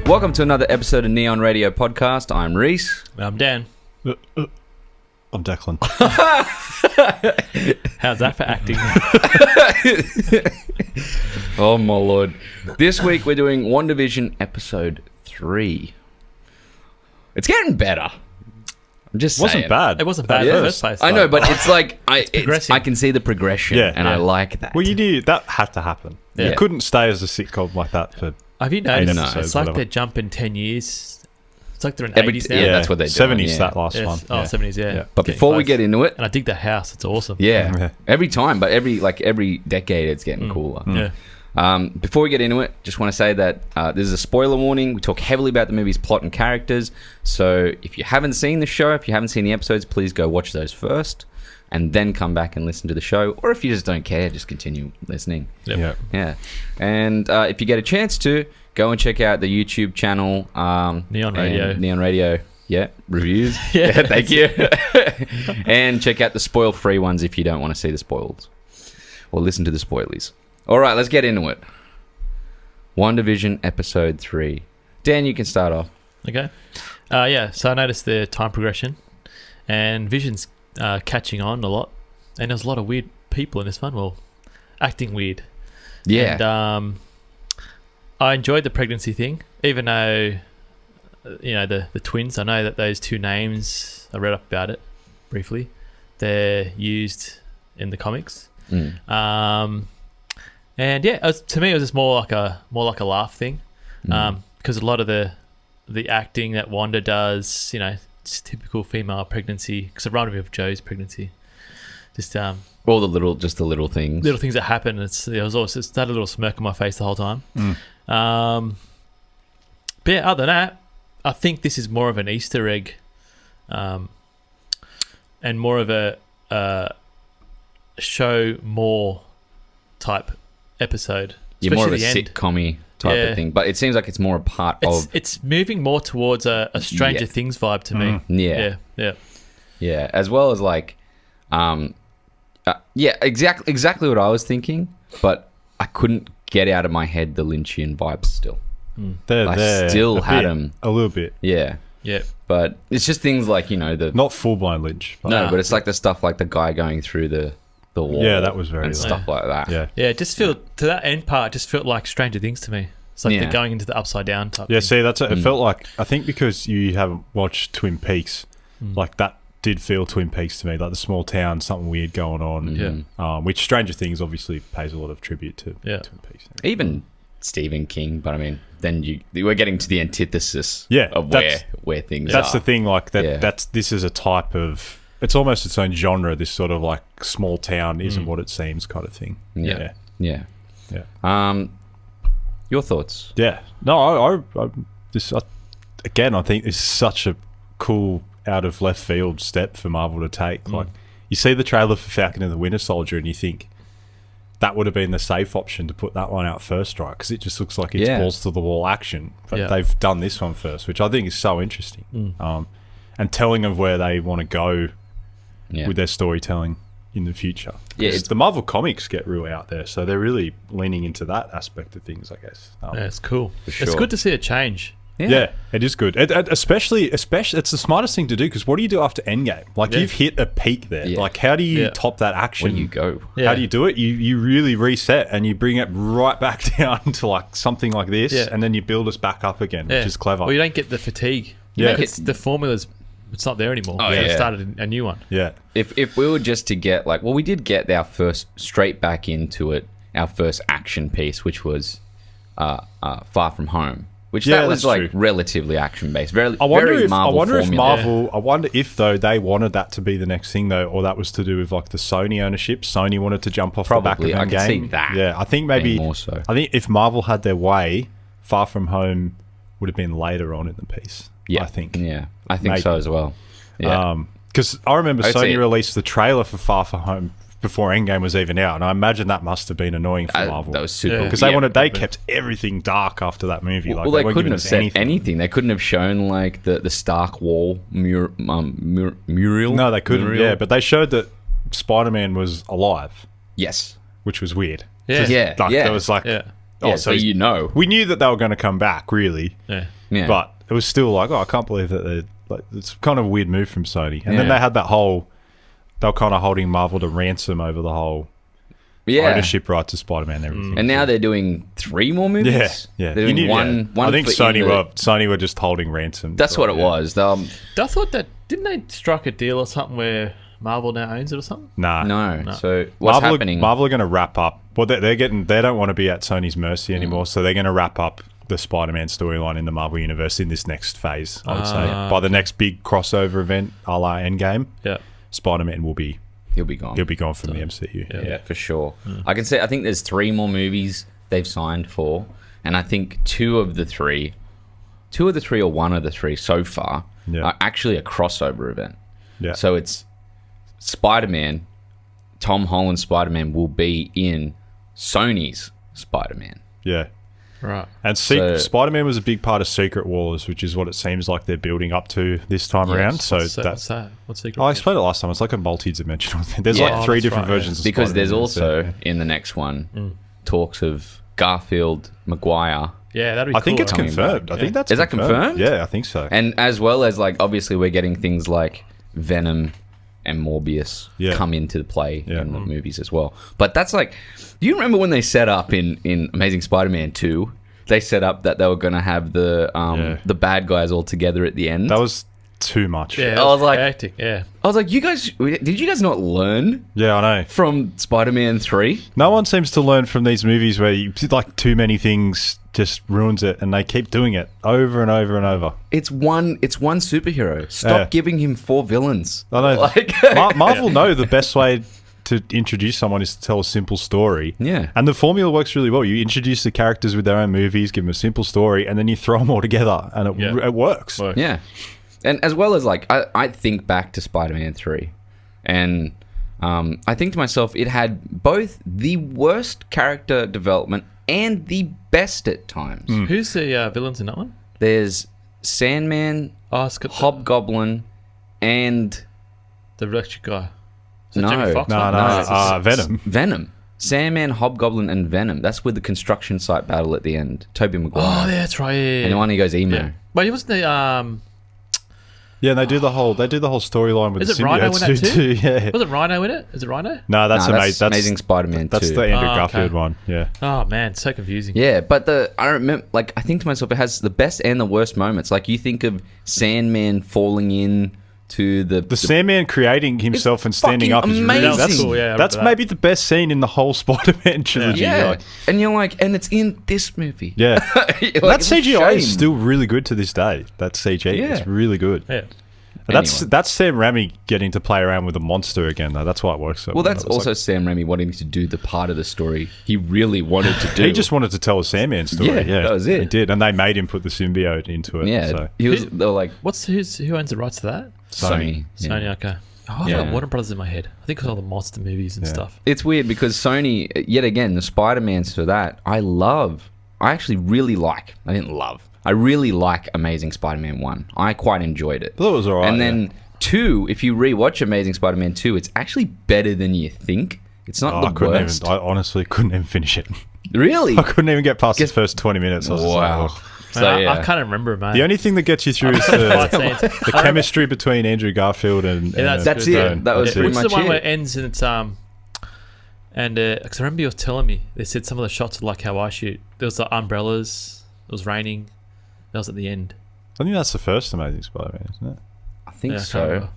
Welcome to another episode of Neon Radio Podcast. I'm Reece. I'm Dan. I'm Declan. How's that for acting? Oh my lord. This week we're doing WandaVision episode 3. It's getting better. I'm just saying. Wasn't bad. It wasn't bad in the first place. I know, but it's like progressing. I can see the progression, and I like that. Well, you knew that had to happen. Yeah. You couldn't stay as a sitcom like that for... Have you noticed? episodes, It's like whatever. they're jumping 10 years. It's like they're in Every- 80s now. yeah, that's what they're doing, 70s yeah. that last Yes. one. Oh, 70s, yeah. But Getting before we close. get into it, And I dig the house. It's awesome. yeah, every time, but every decade it's getting cooler. Yeah. Before we get into it, just want to say that this is a spoiler warning. We talk heavily about the movie's plot and characters. So if you haven't seen the show, if you haven't seen the episodes, please go watch those first and then come back and listen to the show. Or if you just don't care, just continue listening. Yep. Yeah. And if you get a chance to, go and check out the YouTube channel. Neon Radio. Neon Radio. Yeah, reviews. Yeah. Thank you. And check out the spoil-free ones if you don't want to see the spoils. Or listen to the spoilies. All right, let's get into it. WandaVision episode 3. Dan, you can start off. Okay. So I noticed the time progression and Vision's catching on a lot. And there's a lot of weird people in this one. Well, acting weird. Yeah. And I enjoyed the pregnancy thing, even though, the twins, I know that those two names, I read up about it briefly, they're used in the comics. And yeah, to me, it was just more like a laugh thing, because a lot of the acting that Wanda does, it's typical female pregnancy. Because it reminded me of Joe's pregnancy. Just All the little things. little things that happen. There was always just that little smirk on my face the whole time. But yeah, other than that, I think this is more of an Easter egg, and more of a show more type episode. You're more of a Especially the end. sitcom-y type of thing. But it seems like it's more a part of... It's moving more towards a Stranger Things vibe to me. Yeah, as well as like... exactly what I was thinking, but I couldn't get out of my head the Lynchian vibes still. I still had them. A little bit. Yeah. Yeah. But it's just things like, the... Not full-blown Lynch. But No, but it's like the stuff like the guy going through the wall. Yeah, that was very... And stuff like that. Yeah. Yeah, it just felt... To that end part, it just felt like Stranger Things to me. It's like they're going into the upside down type Yeah, thing. see, that's it felt like... I think because you haven't watched Twin Peaks, like that did feel Twin Peaks to me. Like the small town, something weird going on. Yeah. Which Stranger Things obviously pays a lot of tribute to Twin Peaks. Even Stephen King, but I mean, then we're getting to the antithesis Yeah, of where things are. That's the thing, like that. Yeah. This is a type of. It's almost its own genre. This sort of like small town isn't what it seems kind of thing. Yeah. Your thoughts? Yeah. No, again, I think this is such a cool out of left field step for Marvel to take. Like, you see the trailer for Falcon and the Winter Soldier, and you think that would have been the safe option to put that one out first, right? Because it just looks like it's balls to the wall action. But they've done this one first, which I think is so interesting. And telling of where they want to go with their storytelling in the future. Yeah, the Marvel comics get real out there, so they're really leaning into that aspect of things, I guess. It's cool. sure. It's good to see a change. Yeah, it is good. Especially, it's the smartest thing to do, because what do you do after Endgame? Like, you've hit a peak there. Yeah. Like, how do you top that action? Where you go? How do you do it? You really reset and you bring it right back down to like something like this, and then you build us back up again, which is clever. Well, you don't get the fatigue. It's the formulas. It's not there anymore. They started a new one. Yeah. If we were just to get we did get our first straight back into it, our first action piece, which was Far From Home. Which that was like true. Relatively action based. Very I wonder if formula. I wonder if though they wanted that to be the next thing though, or that was to do with like the Sony ownership. Sony wanted to jump off the back of I the could game. see that. Yeah, I think maybe more so. I think if Marvel had their way, Far From Home would have been later on in the piece. Yeah, I think. Yeah, I think so as well. Yeah. Because I remember I'd say Sony released the trailer for Far From Home before Endgame was even out, and I imagine that must have been annoying for Marvel. That was super because they kept everything dark after that movie. Well, they couldn't have said anything. They couldn't have shown like the Stark Wall mural. No, they couldn't. Muriel. Yeah, but they showed that Spider-Man was alive. Yes, which was weird. Yeah. Yeah. Like, there was like Yeah, so you know. We knew that they were going to come back, really. Yeah. Yeah. But it was still like, I can't believe that they like. It's kind of a weird move from Sony. And then Yeah. they had that whole. They were kind of holding Marvel to ransom over the whole yeah. ownership rights to Spider-Man and everything. And now they're doing 3 more movies? Yeah. They're doing one I think for Sony were just holding ransom. That's what it was. I thought that didn't they strike a deal or something where Marvel now owns it or something? Nah. No. So what's happening? Marvel are going to wrap up. Well, they don't want to be at Sony's mercy anymore, so they're going to wrap up the Spider-Man storyline in the Marvel universe in this next phase. I would say by the next big crossover event, a la Endgame. Yeah. Spider-Man will be. He'll be gone. He'll be gone from the MCU. Yeah, for sure. I think there's 3 more movies they've signed for, and I think 2 of the 3 or 1 of the 3 so far are actually a crossover event. Yeah. So it's Spider-Man, Tom Holland's Spider-Man will be in Sony's Spider-Man. Yeah. Right. And Spider-Man was a big part of Secret Wars, which is what it seems like they're building up to this time around. So What's that? What's Secret I Wars? explained it last time. It's like a multi-dimensional thing. There's Yeah. like 3 that's different right, versions of Because Spider-Man. there's also, in the next one, talks of Garfield, Maguire, Yeah, that'd be I think cool, it's right? confirmed. back. I think that's Is that confirmed? Yeah, I think so. and as well as, like, obviously we're getting things like Venom and Morbius come into play in the movies as well. But that's like, do you remember when they set up in Amazing Spider-Man 2? They set up that they were going to have the bad guys all together at the end. That was too much. Yeah, I was like- hectic. Yeah. I was like, did you guys not learn Yeah, I know. from Spider-Man 3? No one seems to learn from these movies where like too many things just ruins it, and they keep doing it over and over and over. It's one superhero. Stop giving him 4 villains. I know. Like, Marvel know the best way to introduce someone is to tell a simple story. Yeah. And the formula works really well. You introduce the characters with their own movies, give them a simple story, and then you throw them all together, and it works. Yeah. And as well as, like, I think back to Spider-Man 3, and I think to myself, it had both the worst character development and the best at times. Who's the villains in that one? There's Sandman, It's got Hobgoblin, and... the electric guy. Is it No. Jamie Foxx? No, Venom. Venom. Sandman, Hobgoblin, and Venom. That's with the construction site battle at the end. Tobey Maguire. Oh, yeah, that's right. Yeah. And the one he goes emo. Yeah. Wait, wasn't the Yeah, and they do the whole storyline with Is the it Rhino symbiotes in that too? Yeah. Was it Rhino in it? Is it Rhino? No, that's That's amazing. Amazing Spider-Man 2. That's the Andrew Oh, Garfield okay. one. Yeah. Oh man, so confusing. Yeah, but I remember, like, I think to myself, it has the best and the worst moments. Like, you think of Sandman falling in to the Sandman creating himself and standing fucking up is amazing. really That's cool, yeah, I that's remember maybe the best scene in the whole Spider-Man trilogy. yeah, Like, and you're like, and it's in this movie. yeah. Like, That it's a CGI is shame. still really good to this day. That CG Yeah. is really good. Yeah. And that's Sam Raimi getting to play around with a monster again, though. That's why it works so Well, well. that's That was also like- Sam Raimi wanting to do the part of the story he really wanted to do. he just wanted to tell a Sandman story. Yeah, Yeah, that was it. He did, and they made him put the symbiote into it. yeah, So. they were like Who owns the rights to that? Sony. Yeah. Sony. Okay. Oh, I've Yeah. got Warner Brothers in my head. I think it's all the monster movies and stuff. It's weird because Sony, yet again, the Spider-Mans for that, I actually really like. I really like Amazing Spider-Man 1. I quite enjoyed it. I thought it was alright. And then 2, if you rewatch Amazing Spider-Man 2, it's actually better than you think. It's not I the couldn't worst. even. I honestly couldn't even finish it. Really? I couldn't even get past the first 20 minutes. I was just like, Wow. oh. So, yeah. I can't remember it, mate. The only thing that gets you through is Fight the, scenes. the chemistry between Andrew Garfield and That's good. it. That was That's pretty Which much is the one it. where it ends and it's and because I remember you were telling me they said some of the shots were like how I shoot. There was the umbrellas. It was raining. That was at the end. I think that's the first Amazing Spider-Man, isn't it? I think Yeah, I can't so. remember.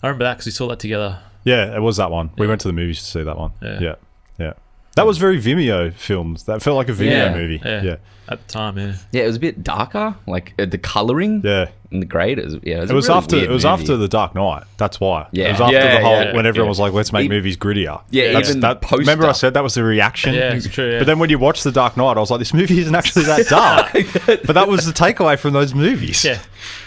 I remember that because we saw that together. Yeah, it was that one. We Yeah. went to the movies to see that one. Yeah. Yeah. That was very Vimeo filmed. That felt like a Vimeo Yeah. movie. Yeah. Yeah. At the time, yeah. Yeah, it was a bit darker. Like the coloring Yeah. and the grade. It was, It was a really after weird movie. after The Dark Knight. That's why. Yeah. It was after Yeah, the whole yeah, when everyone yeah. was like, let's make Even- movies grittier. Yeah, That's- even that, the poster. remember I said that was the reaction? Yeah, it's true. Yeah. But then when you watch The Dark Knight, I was like, this movie isn't actually that dark. But that was the takeaway from those movies. yeah.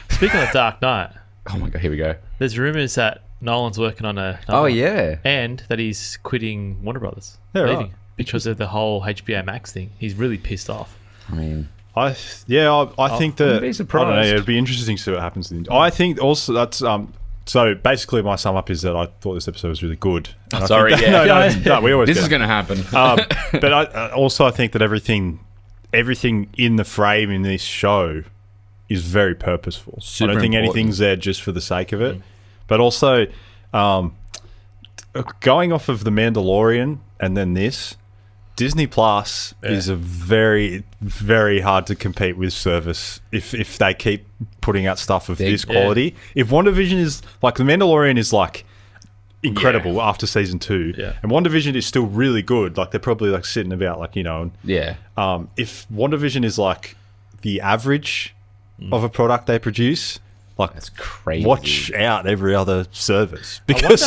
Speaking of Dark Knight, Oh my god, here we go. there's rumors that Nolan's working on a. Oh yeah. And that he's quitting Warner Brothers. Yeah, right. leaving because of the whole HBO Max thing. He's really pissed off. I mean, I think that wouldn't be I don't know. surprised. It'd be interesting to see what happens. I think also that's So basically, my sum up is that I thought this episode was really good. And I Sorry, think that, no, we always This get is it. going to happen. But I think that everything in the frame in this show is very purposeful. Super I don't think important. anything's there just for the sake of it. But also, going off of The Mandalorian and then this, Disney Plus is a very, very hard to compete with service if they keep putting out stuff of this quality. If WandaVision is like The Mandalorian is like incredible after season 2, and WandaVision is still really good. Like they're probably like sitting about like if WandaVision is like the average of a product they produce. Like, that's crazy. Watch out every other service because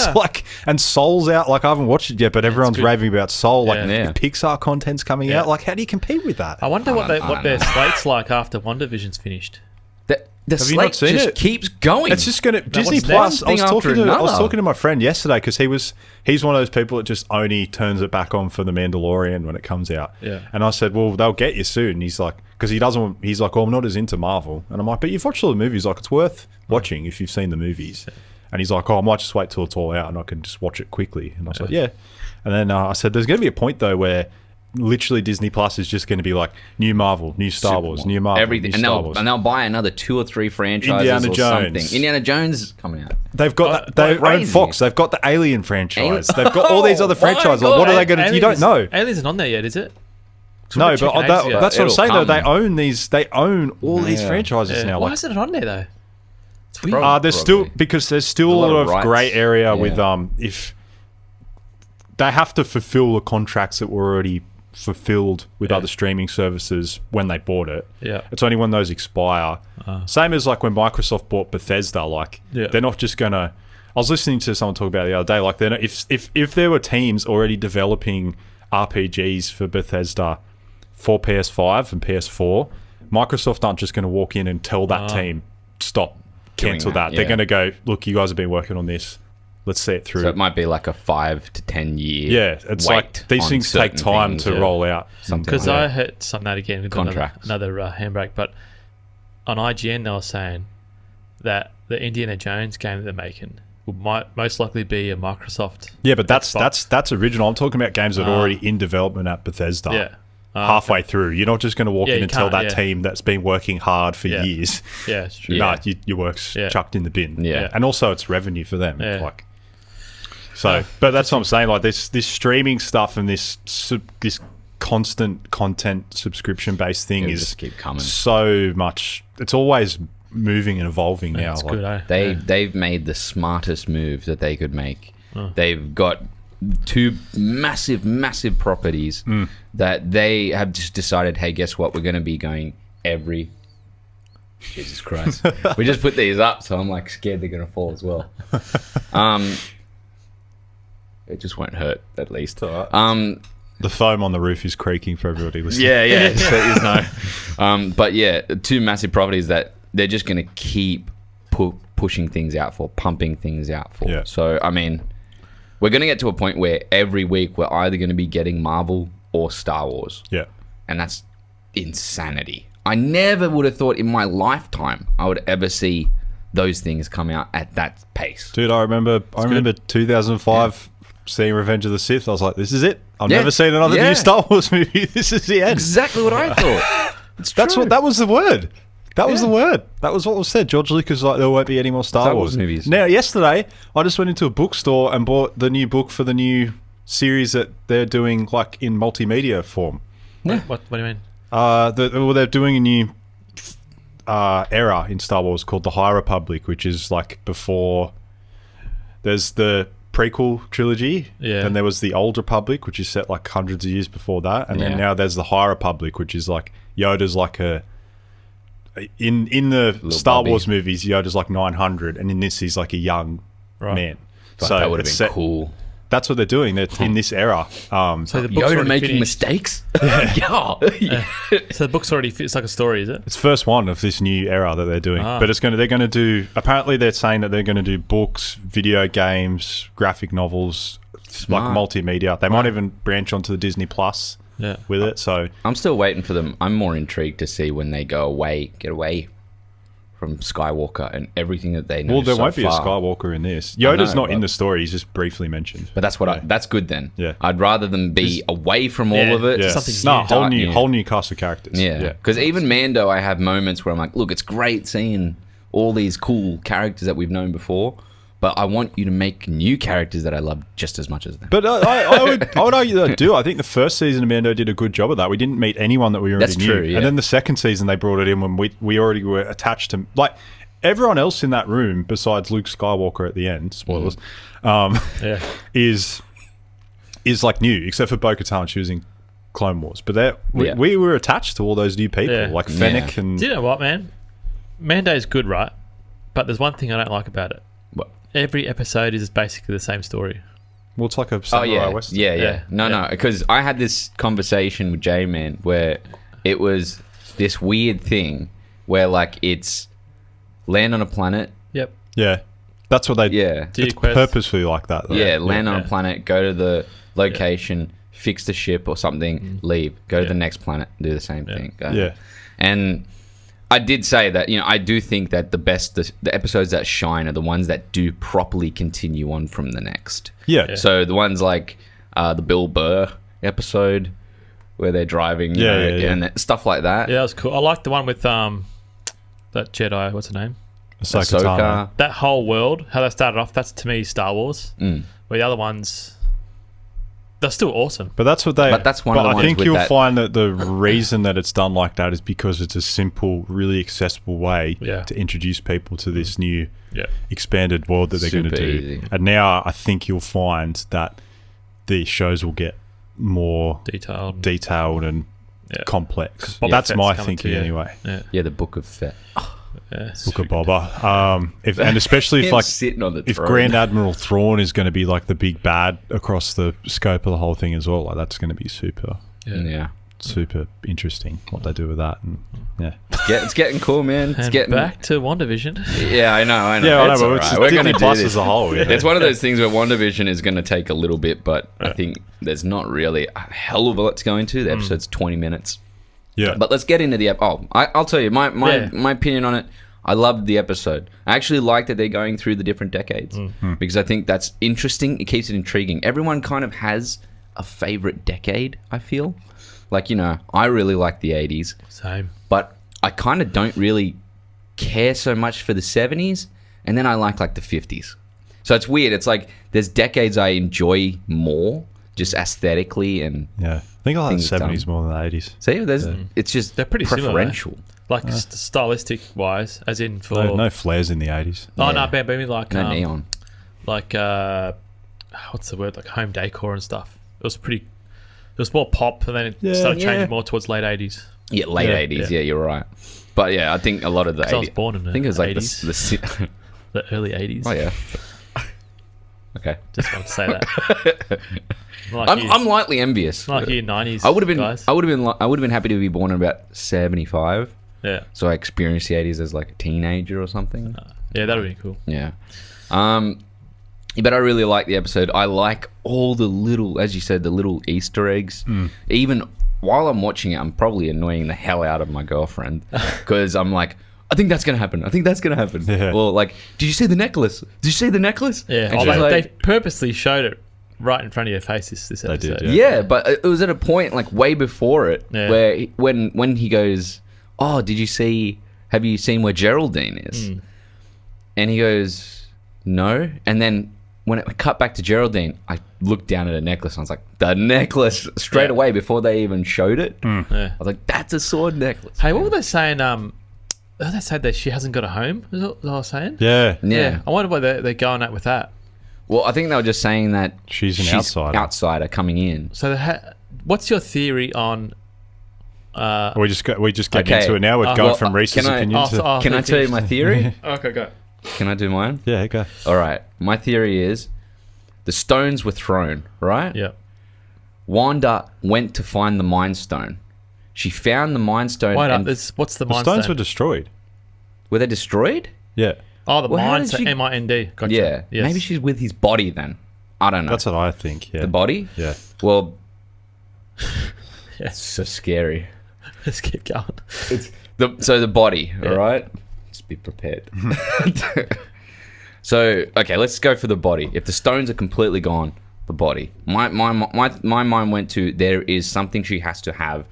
and Soul's out. Like I haven't watched it yet, but everyone's raving about Soul. Like if Pixar content's coming out, like how do you compete with that? I wonder what their slate's like after Wondervision's finished. The Have you not slate seen just it? keeps going. It's just gonna Disney what's Plus. next? I was Thing after talking to another. my friend yesterday because he's one of those people that just only turns it back on for The Mandalorian when it comes out. Yeah. And I said, well, they'll get you soon. And he's like, because he doesn't. He's like, oh, I'm not as into Marvel. And I'm like, but you've watched all the movies. Like, it's worth watching if you've seen the movies. And he's like, oh, I might just wait till it's all out and I can just watch it quickly. And I was like, yeah. And then I said, there's going to be a point though where literally Disney Plus is just going to be like new Marvel, new Star Wars, new Marvel, everything, new and Star Wars. they'll buy another 2 or 3 franchises Indiana or Jones. something. Indiana Jones is coming out. They've got they own crazy. Fox. They've got the Alien franchise. Alien- They've got all these other Oh, franchises. my Like, what are God. they going to? You don't know. Aliens isn't on there yet, is it? No, Checking but ages ago. that's what I'm It'll saying. Though come. they own these. They own all these franchises now. Why Like, isn't it on there though? It's weird. there's still because there's still a lot of rights. grey area Yeah. with if they have to fulfill the contracts that were already fulfilled with other streaming services when they bought it. Yeah. It's only when those expire. Same as like when Microsoft bought Bethesda. Like they're not just gonna. I was listening to someone talk about it the other day. Like they're not, if there were teams already developing RPGs for Bethesda for PS5 and PS4, Microsoft aren't just going to walk in and tell that team stop, cancel that. They're going to go, look, you guys have been working on this. Let's see it through. So it might be like a 5 to 10 year. Yeah, it's like these things take time to roll out. Because I heard something that again with Contracts. another handbrake, but on IGN they were saying that the Indiana Jones game that they're making might most likely be a Microsoft. Yeah, but that's Xbox. original. I'm talking about games that are already in development at Bethesda. Yeah. Halfway through, you're not just going to walk in you and tell can't, that team that's been working hard for years. Yeah, it's true. Nah, your work's chucked in the bin. Yeah. And also it's revenue for them. Yeah. Like, so, but that's what I'm saying. Like this streaming stuff and this constant content subscription based thing It'll is just keep coming. so much. It's always moving and evolving now. It's Like, good, eh? They've made the smartest move that they could make. They've got 2 massive properties that they have just decided, hey, guess what? We're going to be going every... Jesus Christ. We just put these up, so I'm like scared they're going to fall as well. It just won't hurt, at least. The foam on the roof is creaking for everybody listening. Yeah, so there's no. But yeah, 2 massive properties that they're just going to keep pushing things out for, pumping things out for. Yeah. So, I mean, we're going to get to a point where every week we're either going to be getting Marvel or Star Wars. Yeah. And that's insanity. I never would have thought in my lifetime I would ever see those things come out at that pace. Dude, I remember 2005 seeing Revenge of the Sith. I was like, this is it. I've never seen another new Star Wars movie. This is the end. Exactly what I thought. That was the word. That was the word. That was what was said. George Lucas was like, there won't be any more Star Wars movies. Now, yesterday, I just went into a bookstore and bought the new book for the new series that they're doing, like in multimedia form. What do you mean? They're doing a new era in Star Wars called the High Republic, which is like before. There's the prequel trilogy, and there was the Old Republic, which is set like hundreds of years before that, and then now there's the High Republic, which is like Yoda's like in the Little Star Bobby. Wars movies, Yoda's like 900, and in this he's like a young man. But that would have it's been set- cool. That's what they're doing. They're in this era. So the book's Yoda already making finished. mistakes? Yeah. So the book's already it's like a story, is it? It's first one of this new era that they're doing, but they're going to do. Apparently, they're saying that they're going to do books, video games, graphic novels, like multimedia. They might even branch onto the Disney Plus with it. So I'm still waiting for them. I'm more intrigued to see when they get away from Skywalker and everything that they know. Well, there so won't be a far. Skywalker in this. Yoda's know, not in but- the story. He's just briefly mentioned. But that's that's good then. Yeah. I'd rather them be away from all of it. Yeah, Something no, new. whole new cast of characters. Yeah, because even Mando, I have moments where I'm like, look, it's great seeing all these cool characters that we've known before, but I want you to make new characters that I love just as much as them. But I would argue that I do. I think the first season of Mando did a good job of that. We didn't meet anyone that we already That's knew. true, yeah. And then the second season, they brought it in when we already were attached to... Like, everyone else in that room, besides Luke Skywalker at the end, spoilers, is like new, except for Bo-Katan. She was in Clone Wars. But we were attached to all those new people, like Fennec and... Do you know what, man? Mando's good, right? But there's one thing I don't like about it. What? Every episode is basically the same story. Well, it's like a Samurai Western. Yeah. No, because I had this conversation with J-Man where it was this weird thing where, like, it's land on a planet. Yep. Yeah. That's what they... Yeah. Do your It's quest. purposefully like that, though. Yeah, land on Yeah. a planet, go to the location, fix the ship or something, leave, go to the next planet, do the same thing. Go. Yeah. And I did say that, I do think that the episodes that shine are the ones that do properly continue on from the next. Yeah. So the ones like the Bill Burr episode where they're driving, and stuff like that. Yeah, that was cool. I like the one with that Jedi. What's her name? Ahsoka Tano. That whole world, how they started off. That's to me Star Wars. Where the other ones, they're still awesome. But that's what they... But that's one of the I ones think with you'll that- find that the reason that it's done like that is because it's a simple, really accessible way to introduce people to this new expanded world that they're going to Super do. easy. And now I think you'll find that the shows will get more Detailed. and complex. Boba That's Fett's my coming thinking too, anyway. Yeah, the Book of Fett. Book of Boba. And especially if Him like sitting on the if throne. Grand Admiral Thrawn is going to be like the big bad across the scope of the whole thing as well, like that's going to be super interesting what they do with that. And It's getting cool, man. It's And getting back to WandaVision. Yeah, I know. Yeah, I know, It's but all it's right. just We're Disney going to do Plus this. as a whole. Yeah. It's one of those things where WandaVision is going to take a little bit, but I think there's not really a hell of a lot to go into. The episode's 20 minutes. Yeah. But let's get into the I'll tell you my opinion on it. I loved the episode. I actually like that they're going through the different decades because I think that's interesting. It keeps it intriguing. Everyone kind of has a favorite decade, I feel. Like, I really like the 80s. Same. But I kind of don't really care so much for the 70s. And then I like the 50s. So it's weird. It's like there's decades I enjoy more just aesthetically and... Yeah. I think I like the things done. 70s more than the 80s. See, it's just They're pretty preferential. Like stylistic wise, as in for No flares in the 80s. Oh Yeah. no, but maybe like No neon. like what's the word, like home decor and stuff. It was pretty. It was more pop, and then it started changing more towards late 80s. Yeah, late 80s. Yeah, you're right. But yeah, I think a lot of the 80s... I was born in the I think it was like 80s. The early 80s. Oh, yeah. Okay. Just want to say that. I'm lightly envious. Like you 90s. I would have been. guys. I would have been happy to be born in about 75. Yeah. So I experienced the 80s as like a teenager or something. Yeah, that would be cool. Yeah. But I really like the episode. I like all the little, as you said, the little Easter eggs. Even while I'm watching it, I'm probably annoying the hell out of my girlfriend because I'm like, I think that's going to happen. I think that's going to happen. Yeah. Or like, did you see the necklace? Did you see the necklace? Yeah. And Oh, she's they like, purposely showed it right in front of your face this They did, episode. yeah, but it was at a point like way before it where when he goes, oh, have you seen where Geraldine is? And he goes, no. And then when it cut back to Geraldine, I looked down at a necklace and I was like, the necklace straight away before they even showed it. Yeah. I was like, that's a sword necklace. Hey, what were they saying? They said that she hasn't got a home. Is that what I was saying? Yeah. Yeah. I wonder why they're going at with that. Well, I think they were just saying that She's an outsider. coming in. So what's your theory on? We just get Okay. into it now. We're Oh, going well, from Reece's can I- opinion to... Can I tell you my theory? Okay, go. Can I do mine? Yeah, go. All right. My theory is the stones were thrown, right? Yeah. Wanda went to find the Mind Stone. She found the Mind Stone. Why and not? What's the The Mind stones Stone? were destroyed. were they destroyed? Yeah. Oh, the Well, how Mind did Stone. she- MIND. Gotcha. Yeah. Yes. Maybe she's with his body then. I don't know. That's what I think, yeah. the body? Yeah. Well, Yeah. it's so scary. Let's keep going. So the body, all right? Just be prepared. So, okay, let's go for the body. If the stones are completely gone, the body. My mind went to, there is something she has to have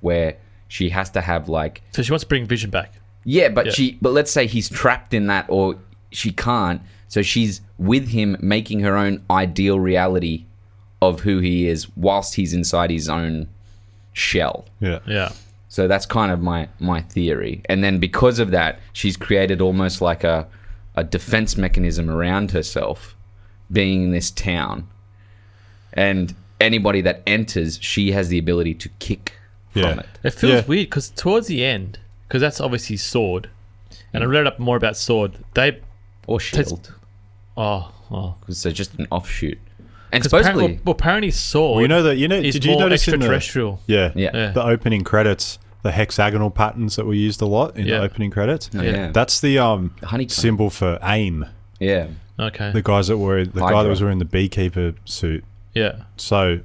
where she has to have like... So she wants to bring Vision back. Yeah, but let's say he's trapped in that, or she can't. So she's with him, making her own ideal reality of who he is whilst he's inside his own shell. Yeah. So that's kind of my theory. And then because of that, she's created almost like a defense mechanism around herself, being in this town. And anybody that enters, she has the ability to kick from it. It feels weird because towards the end, because that's obviously Sword, and I read up more about Sword. Or Shield. Because they're just an offshoot. And supposedly... apparently Sword. Well, did you notice extraterrestrial? The opening credits, the hexagonal patterns that were used a lot in the opening credits. That's the symbol for AIM. Yeah. Okay. The guys that were the guy that was wearing the beekeeper suit. Yeah. So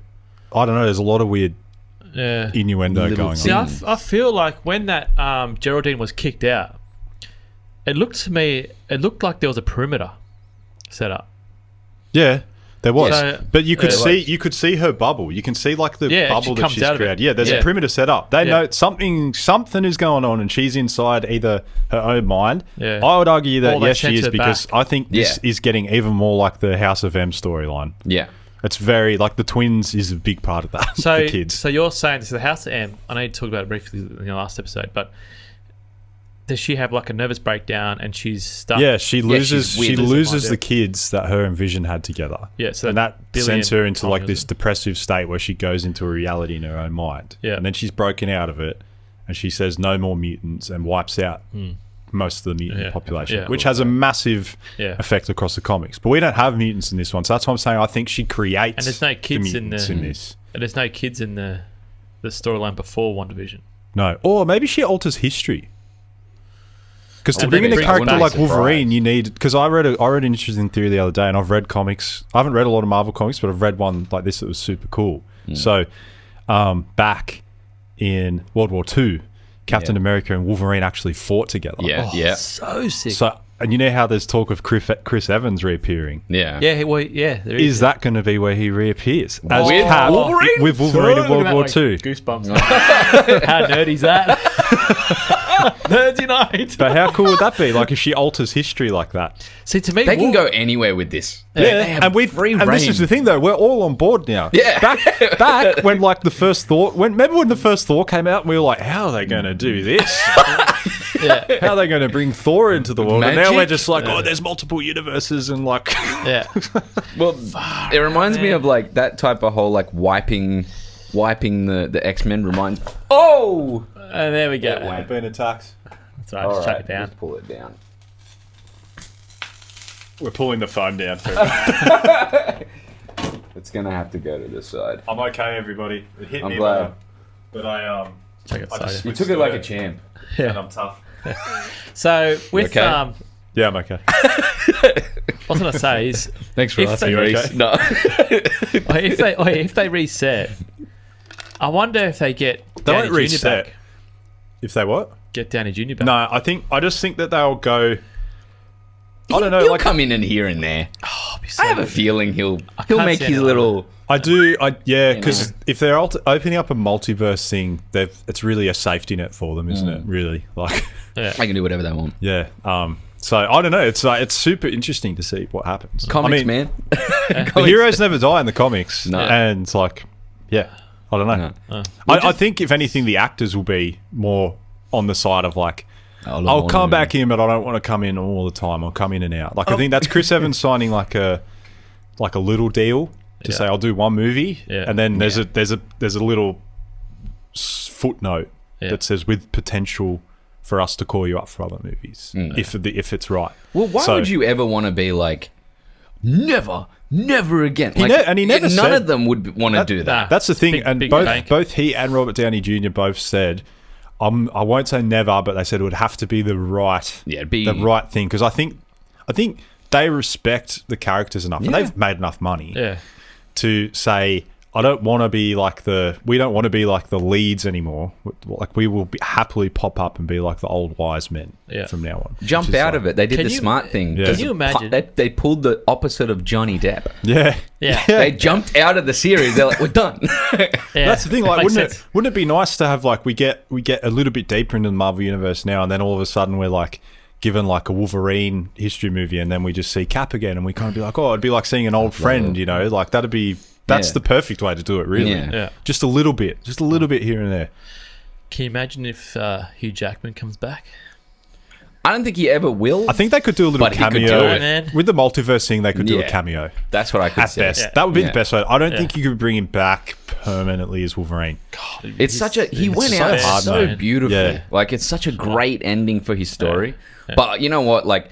I don't know. There's a lot of weird innuendo going on. See, I feel like when that Geraldine was kicked out, it looked like there was a perimeter set up. Yeah. There was, but you could see her bubble. You can see like the bubble that she's created. Yeah, there's a perimeter set up. They know something is going on, and she's inside either her own mind. Yeah. I would argue that yes, she is, because I think this is getting even more like the House of M storyline. Yeah, it's very like the twins is a big part of that. So the kids. So you're saying this is the House of M. I know you talked about it briefly in the last episode, but does she have like a nervous breakdown and she's stuck? Yeah, she loses the kids that her and Vision had together. Yeah, so and that sends her into like this depressive state where she goes into a reality in her own mind. Yeah. And then she's broken out of it and she says no more mutants and wipes out most of the mutant population, which has a massive effect across the comics. But we don't have mutants in this one, so that's why I'm saying I think she creates. And there's no kids in this. And there's no kids in the storyline before WandaVision. No, or maybe she alters history. Because to bring in a character like Wolverine, you need... Because I read an interesting theory the other day, and I've read comics. I haven't read a lot of Marvel comics, but I've read one like this that was super cool. So, back in World War II, Captain America and Wolverine actually fought together. Yeah. So sick. So, and you know how there's talk of Chris Evans reappearing? Yeah. Yeah, well, yeah. There is that going to be where he reappears? As Wolverine? With Wolverine in World War II. Goosebumps. How nerdy's that? Nerds Unite. But how cool would that be? Like if she alters history like that. See, to me, they can go anywhere with this. Yeah, and this is the thing though. We're all on board now. Yeah. Back when like the first Thor, remember when the first Thor came out, and we were like, how are they going to do this? How are they going to bring Thor into the world? Magic? And now we're just like, there's multiple universes and like, Well, it reminds me of like that type of whole like wiping the X-Men reminds. Oh. There we go. I've been attacked. That's right. Just chuck it down. Let's pull it down. We're pulling the phone down. It's gonna have to go to this side. I'm okay, everybody. It hit I'm me, glad. but I You took it like a champ. And I'm tough. So with okay? Yeah, I'm okay. what I was gonna say is, thanks for asking, Reece. Okay? No. if they reset, I wonder if they get Downey Jr. back. If they what? Get Downey Jr. back. No, I just think that they'll go. I don't know. He'll like come in and here and there. So I have a feeling he'll make his little. I do. Because if they're opening up a multiverse thing, it's really a safety net for them, isn't it? Really, like they can do whatever they want. Yeah. So I don't know. It's super interesting to see what happens. Comics, man. The heroes never die in the comics, and it's like, I don't know. I think if anything, the actors will be more on the side of like, I'll come back in, but I don't want to come in all the time. I'll come in and out. Like I think that's Chris Evans signing like a little deal to say I'll do one movie, and then there's a little footnote that says with potential for us to call you up for other movies if it's right. Well, why would you ever want to be like never again? Like, he never none of them would want to do that. That's the thing, and both he and Robert Downey Jr. both said, I won't say never, but they said it would have to be the right, the right thing, because I think they respect the characters enough, and they've made enough money to say, I don't want to be like we don't want to be like the leads anymore. Like we will happily pop up and be like the old wise men from now on. Jump out of it. They did the smart thing. Yeah. Can you imagine? They pulled the opposite of Johnny Depp. Yeah. Yeah. They jumped out of the series. They're like, we're done. Yeah, That's the thing. Like, makes wouldn't sense. it be nice to have like we get a little bit deeper into the Marvel universe now, and then all of a sudden we're like given like a Wolverine history movie, and then we just see Cap again, and we kind of be like, oh, it'd be like seeing an old friend, you know, like that's the perfect way to do it, really. Yeah. Just a little bit here and there. Can you imagine if Hugh Jackman comes back? I don't think he ever will. I think they could do a little But he could do cameo it, man. with the multiverse thing. They could do a Yeah. cameo That's what I could at say. best. Yeah. That would be Yeah. the best way. I don't think you could bring him back permanently as Wolverine. It's such a he went so out hard, so man. beautifully. Yeah. Like it's such a great ending for his story. Yeah. But you know what? Like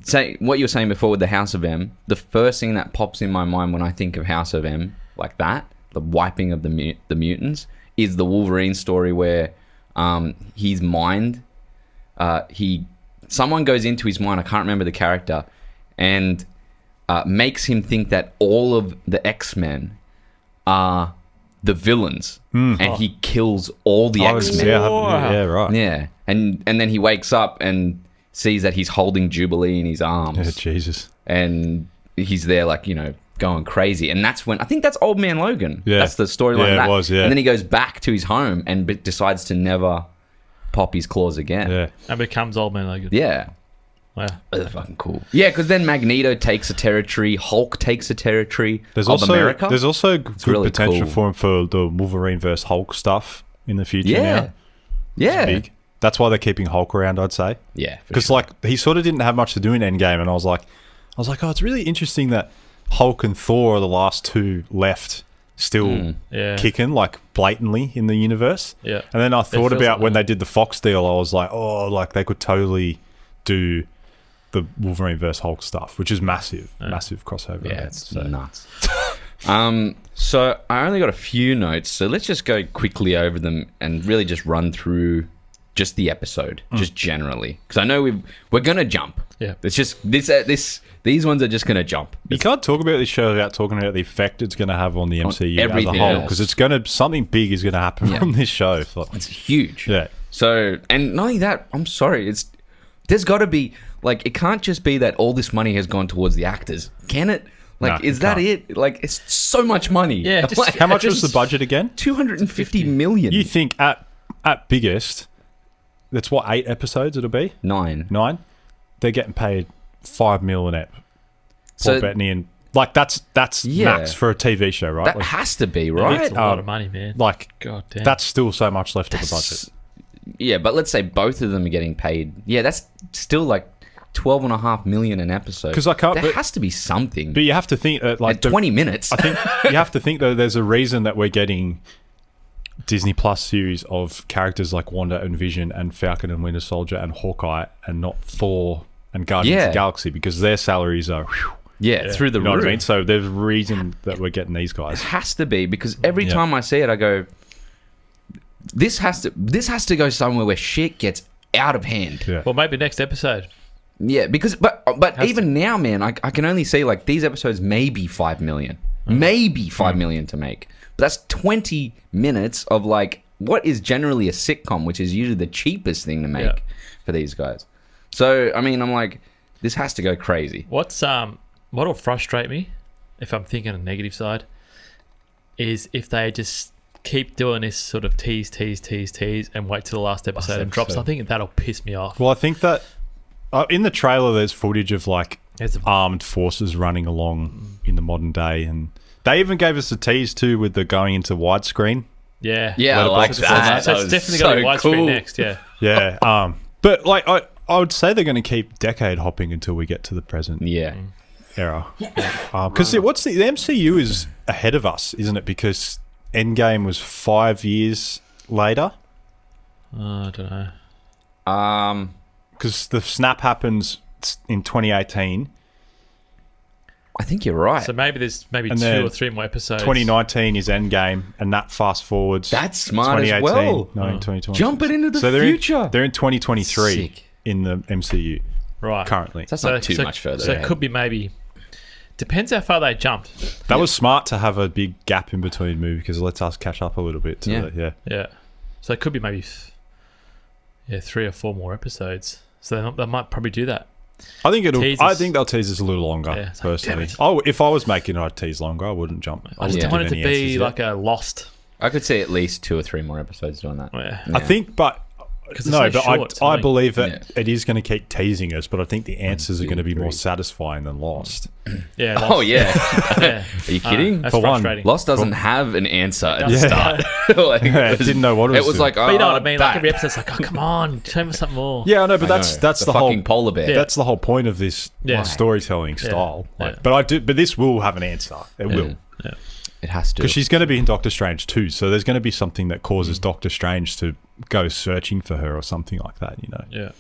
say what you were saying before with the House of M. The first thing that pops in my mind when I think of House of M, like that, the wiping of the mutants, is the Wolverine story where his mind, someone goes into his mind. I can't remember the character, and makes him think that all of the X-Men are the villains, and he kills all the X-Men. Yeah, right. Yeah, and then he wakes up and sees that he's holding Jubilee in his arms, Yeah, Jesus. and he's there like, you know, going crazy. And that's when I think that's Old Man Logan. Yeah. That's the storyline. Yeah, of that. it was, yeah. And then he goes back to his home and decides to never pop his claws again. Yeah. And becomes Old Man Logan. Yeah. Wow. That's fucking cool. Yeah, because then Magneto takes a territory, Hulk takes a territory There's of also America. there's also good really potential cool. for him for the Wolverine versus Hulk stuff in the future. Yeah. now. Yeah. It's big. That's why they're keeping Hulk around, I'd say. Yeah. for Because sure. like he sort of didn't have much to do in Endgame, and I was like, oh, it's really interesting that Hulk and Thor are the last two left still Yeah. kicking like blatantly in the universe. Yeah. And then I thought feels about like when that. they did the Fox deal, I was like, oh, like they could totally do the Wolverine versus Hulk stuff, which is massive crossover. Yeah, event. it's So- nuts. So I only got a few notes, so let's just go quickly over them and really just run through just the episode, just generally, because I know we're gonna jump. Yeah. It's just these ones are just gonna jump. You can't talk about this show without talking about the effect it's going to have on the MCU as a everything whole, else. because something big is going to happen Yeah. from this show. Like, It's huge. yeah. So, and not only that, I'm sorry, there's got to be, like, it can't just be that all this money has gone towards the actors, can it? Like, No, is it that can't. it? Like, it's so much money. Yeah, just- Like, How much was the budget again? 250 million. You think at biggest, that's what, 8 episodes it'll be? 9. 9? They're getting paid $5 million an ep. So Paul Bettany and like that's Yeah. max for a TV show, right? that Like, has to be, That's right? a lot of money, man. like God damn. that's still so much left of the budget. Yeah, but let's say both of them are getting paid. Yeah, that's still like 12.5 million an episode. 'Cause I can't- There but- has to be something. But you have to think like At 20 minutes. I think you have to think though. There's a reason that we're getting Disney Plus series of characters like Wanda and Vision and Falcon and Winter Soldier and Hawkeye, and not Thor and Guardians of Yeah. the Galaxy, because their salaries are, whew, yeah, through the you know roof. what I mean. So there's a reason that we're getting these It guys. has to be, because every Yeah. time I see it, I go, this has to go somewhere where shit gets out of hand. Yeah. Well, maybe next episode. Yeah, because but even now, man, I can only say like these episodes maybe 5 million, maybe 5 million to make. But that's 20 minutes of like what is generally a sitcom, which is usually the cheapest thing to make Yeah. for these guys. So I mean, I'm like, this has to go crazy. What'll frustrate me, if I'm thinking on the negative side, is if they just keep doing this sort of tease and wait till the last episode and drop episode. something, and that'll piss me off. Well, I think that in the trailer there's footage of like There's a- armed forces running along in the modern day, and they even gave us a tease too with the going into widescreen. Yeah. Yeah, I Let it like box that. So That it's was definitely going to be so widescreen cool. next, yeah. Yeah. But like I would say they're going to keep decade hopping until we get to the present Yeah. era. Because the MCU is ahead of us, isn't it? Because Endgame was 5 years later. I don't know. Because the snap happens in 2018. I think you're right. So maybe there's maybe And 2 then or 3 more episodes. 2019 is Endgame, and that fast forwards. That's smart as 2018, well. 2020. Jump it into the So future. They're in 2023 Sick. in the MCU Right. currently. That's not too much further So ahead. it could be maybe Depends how far they jumped. That was smart to have a big gap in between movies because it lets us catch up a little bit. Yeah. So it could be maybe 3 or 4 more episodes. So they might probably do that. I think Tease I us. think they'll tease us a little longer. Yeah, it's like, personally, damn if I was making it, I'd tease longer. I wouldn't jump. I just don't want it to be like a Lost. I could see at least 2 or 3 more episodes doing that. Yeah. I think, but 'Cause it's so short, I something. believe that it is going to keep teasing us. But I think the answers are going to be more 3. satisfying than Lost. Yeah. Lost. Oh yeah. Yeah. Are you kidding? That's For one, frustrating. Lost doesn't have an answer at the Yeah. start. Like, Yeah, it didn't know what it was. It was doing. like, But you know what I mean? Like that. every episode's like, oh, come on, show me something more. Yeah, I know, but I that's know. the whole fucking polar bear. Yeah. that's the whole point of this Yeah. storytelling style. Yeah. But this will have an answer. It will. Yeah. It has to. Because she's going to be in Doctor Strange too, so there's going to be something that causes Doctor Strange to go searching for her or something like that, you know.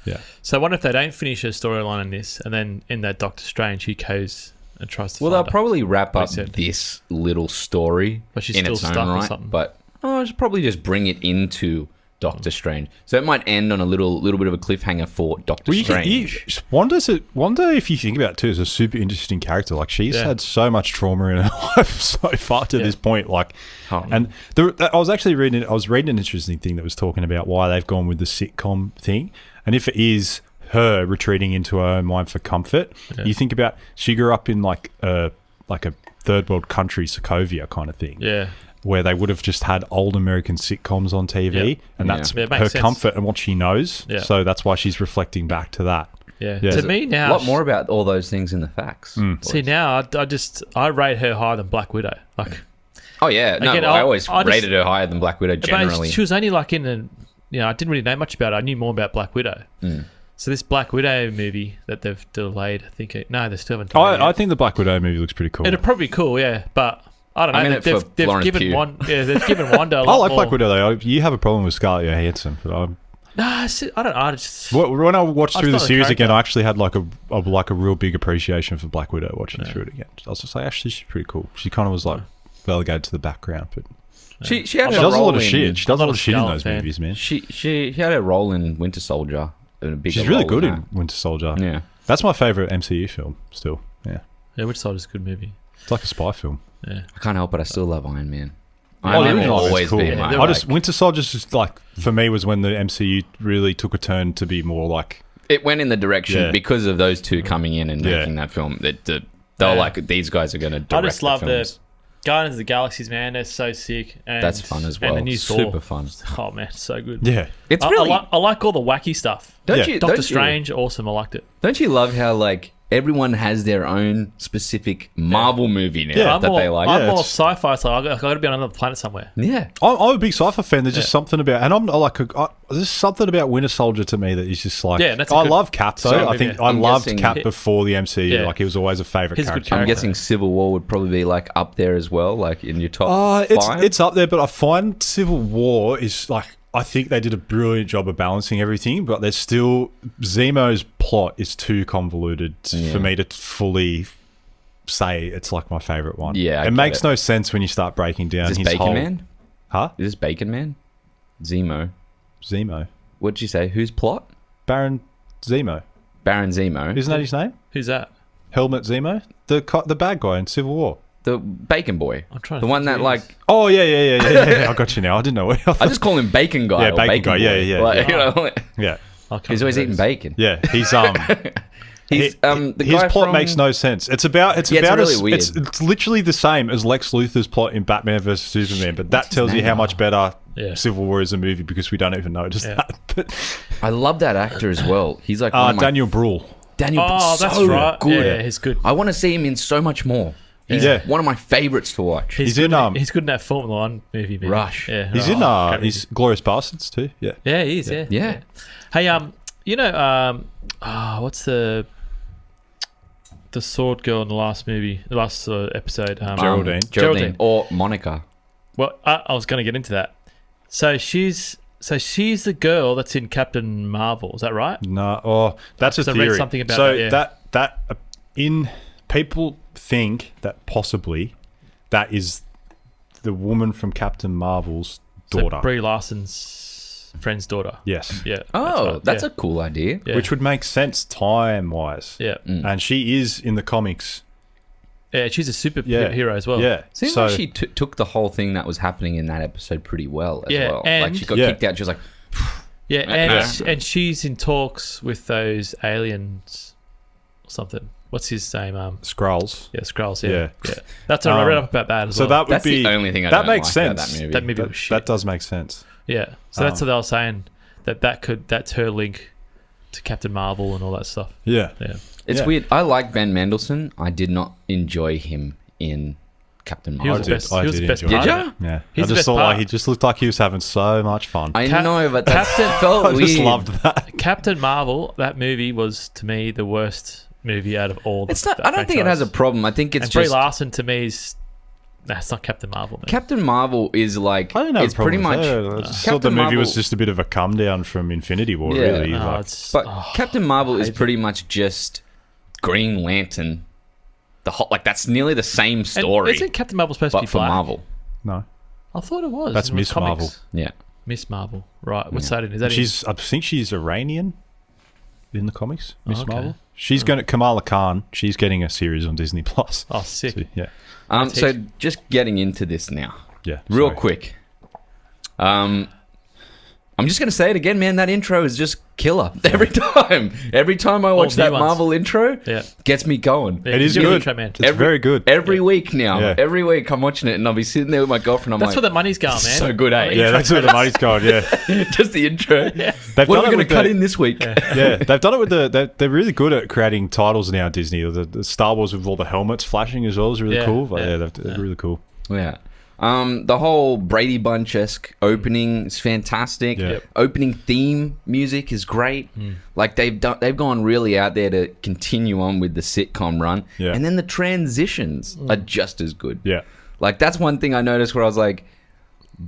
Yeah. So I wonder if they don't finish her storyline in this, and then in that Doctor Strange, he goes and tries to Well, find they'll her. probably wrap What up he said. this little story But she's in still its own stuck or right. something. But I should probably just bring it into Doctor Strange. So it might end on a little bit of a cliffhanger for Doctor Strange. Wanda, if you think about it too, is a super interesting character. Like she's Yeah. had so much trauma in her life so far to this point. Like, Oh. and I was reading an interesting thing that was talking about why they've gone with the sitcom thing, and if it is her retreating into her own mind for comfort, you think about she grew up in like a third world country, Sokovia kind of thing. Yeah. Where they would have just had old American sitcoms on TV, Yeah. and that's Yeah, it makes her sense. comfort and what she knows. Yeah. So that's why she's reflecting back to that. Yeah. Yeah. To me A now, lot more about all those things in the facts. See now, I rate her higher than Black Widow. Like, Oh yeah, no, Again, I always I just- rated her higher than Black Widow generally. but she was only like in a, I didn't really know much about her. I knew more about Black Widow. So this Black Widow movie that they've delayed, I think, they still haven't done it I yet. think the Black Widow movie looks pretty cool. It'd probably be cool, yeah, but I don't know. I'm in it for They've Florence given Pugh. they've given Wanda a I lot like more. Black Widow though. You have a problem with Scarlett Johansson, but Nah, I don't know. I just when I watched I through the just like the series again, character. I actually had like a real big appreciation for Black Widow watching through it again. I was just like, actually, she's pretty cool. She kind of was like relegated to the background, but She had she her does a role lot of in- shit. She does a lot not of a shit in Scarlett those fan. movies, man. She had a role in Winter Soldier. She's really good in Winter Soldier. Yeah. That's my favorite MCU film. Still, yeah, Which side is a good movie? it's like a spy film. Yeah. I can't help it. I still love Iron Man. the Iron Man original will Iron Man's always cool. be Yeah, my. they're I just Winter Soldier's just like for me was when the MCU really took a turn to be more like It went in the direction Yeah. because of those two coming in and Yeah. making that film. That they were like, these guys are going to direct I just love the films. Guardians of the Galaxies, man. They're so sick. And, That's fun as well. And the new Super Thor. fun. Oh man, it's so good. yeah. It's I really. like all the wacky stuff. don't Yeah. you? Doctor don't you- Strange, awesome. I liked it. Don't you love how like everyone has their own specific Marvel movie now Yeah. that they like? I'm Yeah, more it's- sci-fi, so I got to be on another planet somewhere. Yeah. I'm a big sci-fi fan. There's just something about, and I'm like, there's something about Winter Soldier to me that is just like, Yeah, that's a I good- love Cap though. Sorry, I think yeah. I I'm loved guessing- Cap before the MCU. Yeah. Like he was always a favorite He's a good character. I'm character. guessing Civil War would probably be like up there as well, like in your top five. It's up there, but I find Civil War is like, I think they did a brilliant job of balancing everything, but there's still Zemo's plot is too convoluted Yeah. for me to fully say it's like my favorite one. Yeah, I it get makes it. no sense when you start breaking down Is this his Bacon whole Man? Huh? Is this Bacon Man? Zemo. Zemo. What'd you say? Whose plot? Baron Zemo. Baron Zemo. Isn't that his name? Who's that? Helmut Zemo, the bad guy in Civil War. The Bacon Boy. I'm trying to The think one who that he like is. Oh yeah. I got you now. I didn't know what. I just call him Bacon Guy. Yeah, or Bacon Guy. Boy. Yeah. Like, you know, yeah, I can't he's always remember eating who it is. bacon. yeah. He's the his guy plot from- makes no sense. It's about Yeah, it's really weird. It's literally the same as Lex Luthor's plot in Batman vs Superman, but that his tells you name? how much better Yeah. Civil War is a movie because we don't even notice Yeah. that. But I love that actor as well. He's like one of my- Daniel Bruhl. Daniel. Oh, that's so right. Good. Yeah, he's good. I want to see him in so much more. He's Yeah. one of my favorites to watch. He's good in, he's good in that Formula One movie. Man. Rush. Yeah, He's Oh, in can't he's Glorious Bastards too. Yeah. Yeah, he is. Yeah. Hey, you know, what's the sword girl in the last movie, the last episode? Geraldine. Geraldine or Monica. Well, I was going to get into that. So she's the girl that's in Captain Marvel. Is that right? No, oh, that's a So I read theory. something about so that, yeah. that in people think that possibly that is the woman from Captain Marvel's daughter. So Brie Larson's friend's daughter. Yes. Yeah. Oh, that's right. a cool idea. Yeah. Which would make sense time wise. Yeah. And she is in the comics Yeah, she's a superhero as well. Yeah. Seems like she took the whole thing that was happening in that episode pretty well as well. and- Like she got kicked out. She was like, Yeah, and she's in talks with those aliens or something. What's his name? Skrulls. Yeah, Skrulls. Yeah. Yeah. That's I read up about that as So well. that would that's be the only thing I that don't makes like sense. about that movie. That movie was shit. That does make sense. Yeah. So that's what they were saying. That's her link to Captain Marvel and all that stuff. Yeah. Yeah. It's Yeah. weird. I like Ben Mendelsohn. I did not enjoy him in Captain He was Marvel. the best. I He was the did best enjoy part. Did of ya? it. Yeah. He's I the just best thought part. he just looked like he was having so much fun. I Cap- know, but that Captain- felt I weird. just loved that. Captain Marvel. That movie was to me the worst movie out of all. It's not. I don't think it has a problem. I think it's and Brie just Larson to me is. Nah, it's not Captain Marvel, man. Captain Marvel is like I don't have it's a problem pretty with much. her. I just thought the Captain movie was Marvel- just a bit of a come down from Infinity War, Yeah. really. No, like, it's, But oh, Captain Marvel is hate pretty much just Green Lantern. The whole like that's nearly the same and story, isn't Captain Marvel supposed to but be for black? Marvel. no. I thought it was. That's in the Miss comics. Marvel. Yeah. Miss Marvel. Right. What's that in? Is that I think she's Iranian in the comics, Miss okay. Marvel. She's going to Kamala Khan. She's getting a series on Disney Plus. Oh, sick. So, yeah. So just getting into this now, Yeah. real sorry. quick. I'm just gonna say it again, man. That intro is just killer every time. Every time I watch new that ones. Marvel intro, Yeah. gets me going. Yeah, It is you're the good. intro man. It's very good. Every week now. Yeah. Every week I'm watching it and I'll be sitting there with my girlfriend. I'm That's where like, the money's going, man. so good, eh? Yeah, that's where the money's going. Yeah. just the intro. They've What are done we it going to with cut the- in this week? Yeah, they've done it with they're really good at creating titles now. Disney, the Star Wars with all the helmets flashing as well is really Yeah, cool. Like, yeah, they're really cool. Yeah. The whole Brady Bunch-esque opening is fantastic. Yeah. Yep. Opening theme music is great. Like they've gone really out there to continue on with the sitcom run. Yeah. And then the transitions are just as good. Yeah, Like that's one thing I noticed where I was like,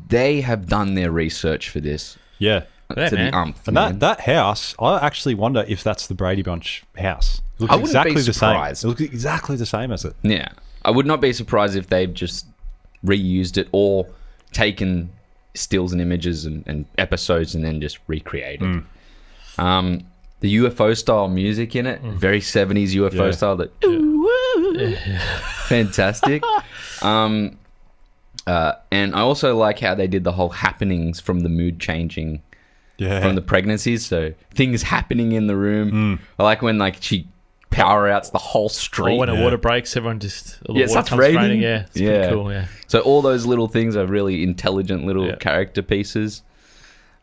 they have done their research for this. yeah. Yeah, to man. the umph. And man. that house, I actually wonder if that's the Brady Bunch house. It looks I wouldn't exactly be the surprised. same. It looks exactly the same as it. Yeah. I would not be surprised if they've just reused it or taken stills and images and episodes and then just recreated. The UFO style music in it, very 70s UFO Yeah. style. That fantastic. And I also like how they did the whole happenings from the mood changing Yeah, from the pregnancies. So things happening in the room. I like when like she power outs the whole street. Or when a Yeah. water breaks, everyone just all the Yeah, it water starts comes raining. Yeah, it's Yeah. pretty cool. Yeah, So all those little things are really intelligent little Yeah. character pieces.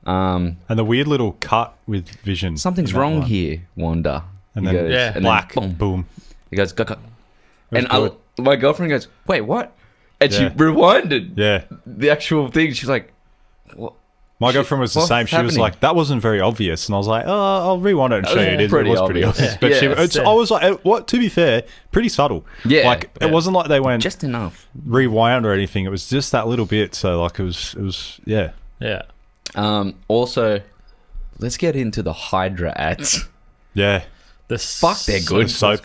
and the weird little cut with Vision. Something's in that wrong one. here, Wanda. And He then goes, Yeah. and then Black, boom. boom. He goes, go. was And good. my girlfriend goes, wait, what? And she Yeah. rewinded Yeah, the actual thing. She's like, what? my girlfriend was the what's same. She was happening? like, "That wasn't very obvious," and I was like, "Oh, I'll rewind it and That show was you." It is. It pretty was pretty obvious. obvious, but Yeah. I was like, "What?" To be fair, pretty subtle. Yeah. like Yeah. it wasn't like they went Just enough. rewind or anything. It was just that little bit. So like it was yeah. yeah. Also, let's get into the Hydra ads. Yeah, Fuck, they're good. soap.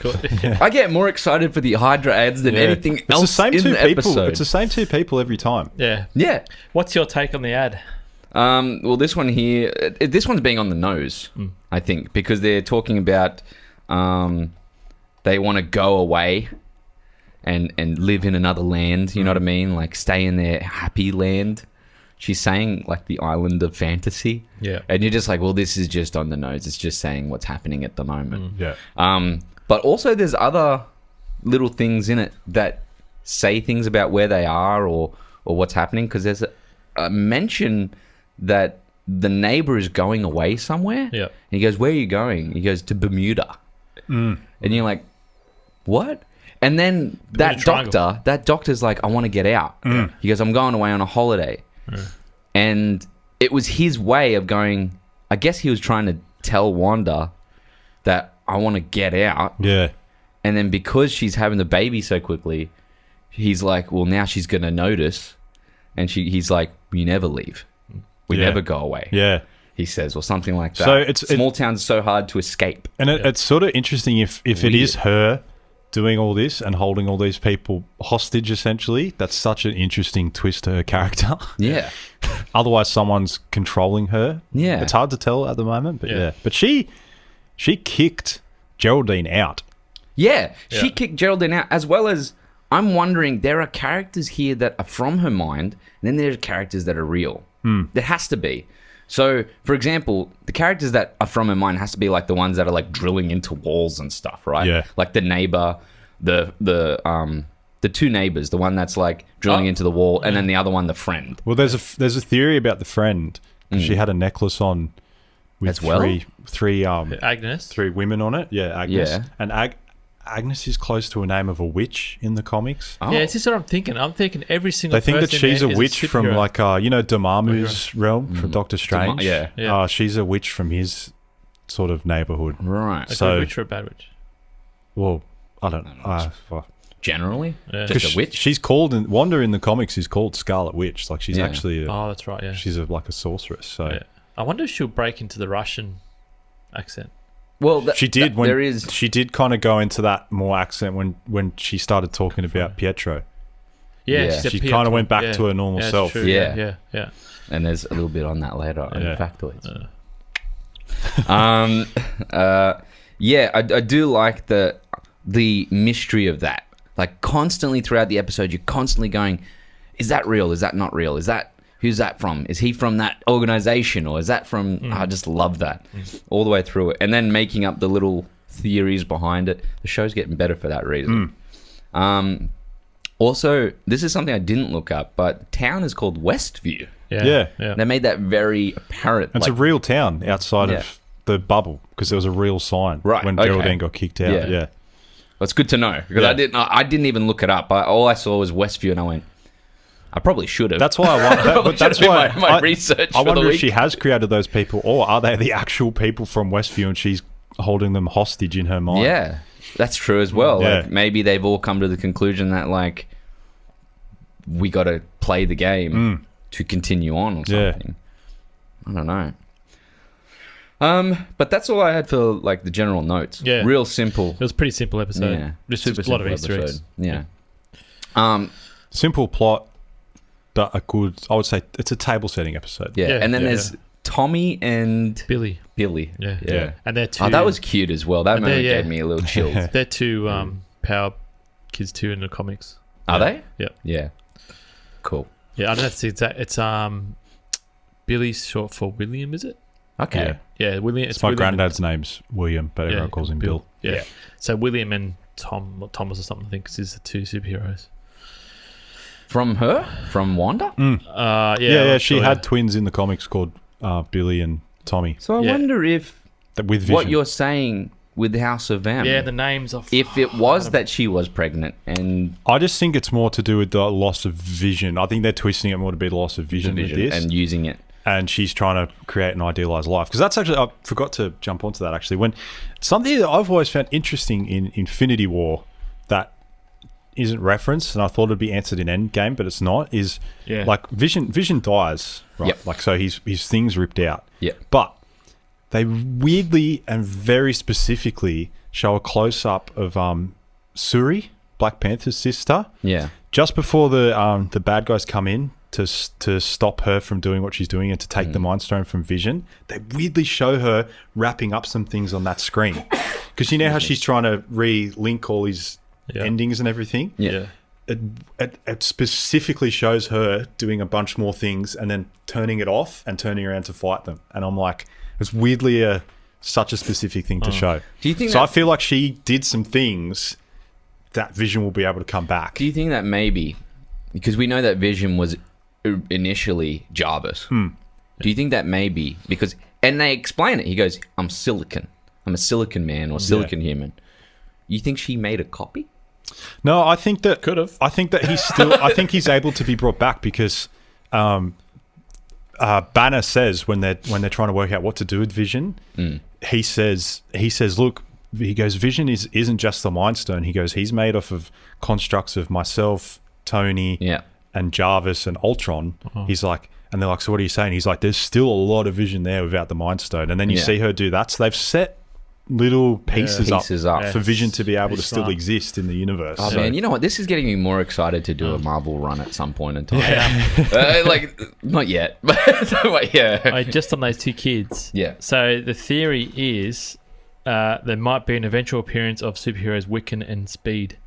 I get more excited for the Hydra ads than Yeah. anything It's else the same in two the people. episode. It's the same two people every time. Yeah. Yeah. What's your take on the ad? Well, this one here, this one's being on the nose, I think, because they're talking about they want to go away and live in another land. You know what I mean? Like stay in their happy land. She's saying like the island of fantasy, Yeah. and you're just like, well, this is just on the nose. It's just saying what's happening at the moment. Yeah, But also, there's other little things in it that say things about where they are or what's happening. Because there's a mention that the neighbor is going away somewhere. Yeah. And he goes, "Where are you going?" He goes, "To Bermuda." And you're like, "What?" And then Triangle. that doctor's like, "I want to get out." He goes, "I'm going away on a holiday." And it was his way of going. I guess he was trying to tell Wanda that I want to get out. yeah, And then because she's having the baby so quickly, he's like, well, now she's going to notice. And he's like, we never leave. We Yeah. never go away. yeah. He says, or something like that. So it's- Small towns are so hard to escape. And it's sort of interesting if it Weird. is her doing all this and holding all these people hostage. Essentially, that's such an interesting twist to her character. Yeah. Otherwise, someone's controlling her. Yeah. It's hard to tell at the moment, but Yeah. yeah. But she kicked Geraldine out. Yeah. She Yeah. kicked Geraldine out as well as I'm wondering, there are characters here that are from her mind, and then there are characters that are real. There has to be. So, for example, the characters that are from her mind has to be like the ones that are like drilling into walls and stuff, right? Yeah. Like the neighbor, the two neighbors, the one that's like drilling into the wall, and then the other one, the friend. Well, there's a theory about the friend. She had a necklace on with As well? three Agnes. three women on it. Yeah, Agnes. Yeah. And Agnes is close to a name of a witch in the comics. Oh. Yeah, it's just what I'm thinking. I'm thinking every single. They think that person she's a there is witch from superhero. like Dormammu's realm from Doctor Strange. yeah. She's a witch from his sort of neighborhood. Right. a so- good witch or a bad witch. Well, I don't know. Generally? Yeah. Just a witch? She's called Wanda in the comics is called Scarlet Witch. Like she's Yeah. actually Oh, that's right. Yeah. she's like a sorceress. So Yeah. I wonder if she'll break into the Russian accent. Well, she did when there is... she did kind of go into that more accent when she started talking about Pietro. Yeah, Yeah. said She Pietro. kind of went back Yeah. to her normal Yeah, it's self. true. Yeah. Yeah. And there's a little bit on that later in Yeah. Factoids. Yeah, I do like the mystery of that. Like constantly throughout the episode, you're constantly going, is that real? Is that not real? Who's that from? Is he from that organization, or is that from? I just love that all the way through it, and then making up the little theories behind it. The show's getting better for that reason. Also, this is something I didn't look up, but town is called Westview. Yeah. They made that very apparent. It's a real town outside of the bubble because there was a real sign when Geraldine got kicked out. Yeah. Yeah. Well, it's good to know because Yeah. I didn't even look it up. All I saw was Westview, and I went, I probably should have. That's why I want that. But that's why my research. I for the wonder if week. she has created those people, or are they the actual people from Westview and she's holding them hostage in her mind? Yeah, that's true as well. Yeah. Like maybe they've all come to the conclusion that like we got to play the game to continue on or Yeah. something. I don't know. But that's all I had for like the general notes. Yeah. Real simple. It was a pretty simple episode. Yeah. Just Super a lot of simple Easter eggs. episode. Yeah. Simple plot, but a good. I would say it's a table setting episode. Yeah. Yeah, And then yeah, there's Tommy and Billy. Billy. Yeah. Yeah. And they're two. Oh, that was cute as well. That And they're- moment yeah. gave me a little chills. They're two power kids too in the comics. Are they? Yeah. Yeah. Cool. Yeah, I don't know if it's exact. It's Billy's short for William, is it? Okay. Yeah. Yeah, William. It's my William granddad's name's William, but everyone calls him Bill. Yeah. So William and Thomas or something, I think, because he's the two superheroes. From her? From Wanda? Yeah. She had twins in the comics called Billy and Tommy. So I Yeah. wonder if With Vision. what you're saying with House of M, Yeah, the names are. if it was that she was pregnant and I just think it's more to do with the loss of vision. I think they're twisting it more to be the loss of vision with this. and using it. And she's trying to create an idealized life. Because that's actually, I forgot to jump onto that actually. When something that I've always found interesting in Infinity War that isn't referenced, and I thought it'd be answered in Endgame, but it's not, is like Vision dies, right? Yep. Like, so his thing's ripped out. Yeah. But they weirdly and very specifically show a close-up of Shuri, Black Panther's sister, Yeah. just before the bad guys come in to stop her from doing what she's doing and to take the Mind Stone from Vision. They weirdly show her wrapping up some things on that screen, because you know how she's trying to re-link all these endings and everything. Yeah. It specifically shows her doing a bunch more things and then turning it off and turning around to fight them. And I'm like, it's weirdly such a specific thing to show. Do you think So that, I feel like she did some things that Vision will be able to come back. do you think that maybe, because we know that Vision was initially Jarvis, do you think that maybe, because, and they explain it, he goes, I'm silicon. I'm a silicon man or silicon human. You think she made a copy? No, I think that Could have. I think that he's still. I think he's able to be brought back because Banner says when they're trying to work out what to do with Vision, he says, look, he goes, Vision isn't just the Mind Stone. He goes, he's made off of constructs of myself, Tony, Yeah. and Jarvis and Ultron. He's like, and they're like, so what are you saying? He's like, there's still a lot of Vision there without the Mind Stone. And then you Yeah. see her do that. So they've set little pieces up. for Vision to be able to Pretty still smart. exist in the universe. Oh So- man, you know what? This is getting me more excited to do a Marvel run at some point in time. Like, not yet, but yeah. Just on those two kids. Yeah. So the theory is there might be an eventual appearance of superheroes Wiccan and Speed.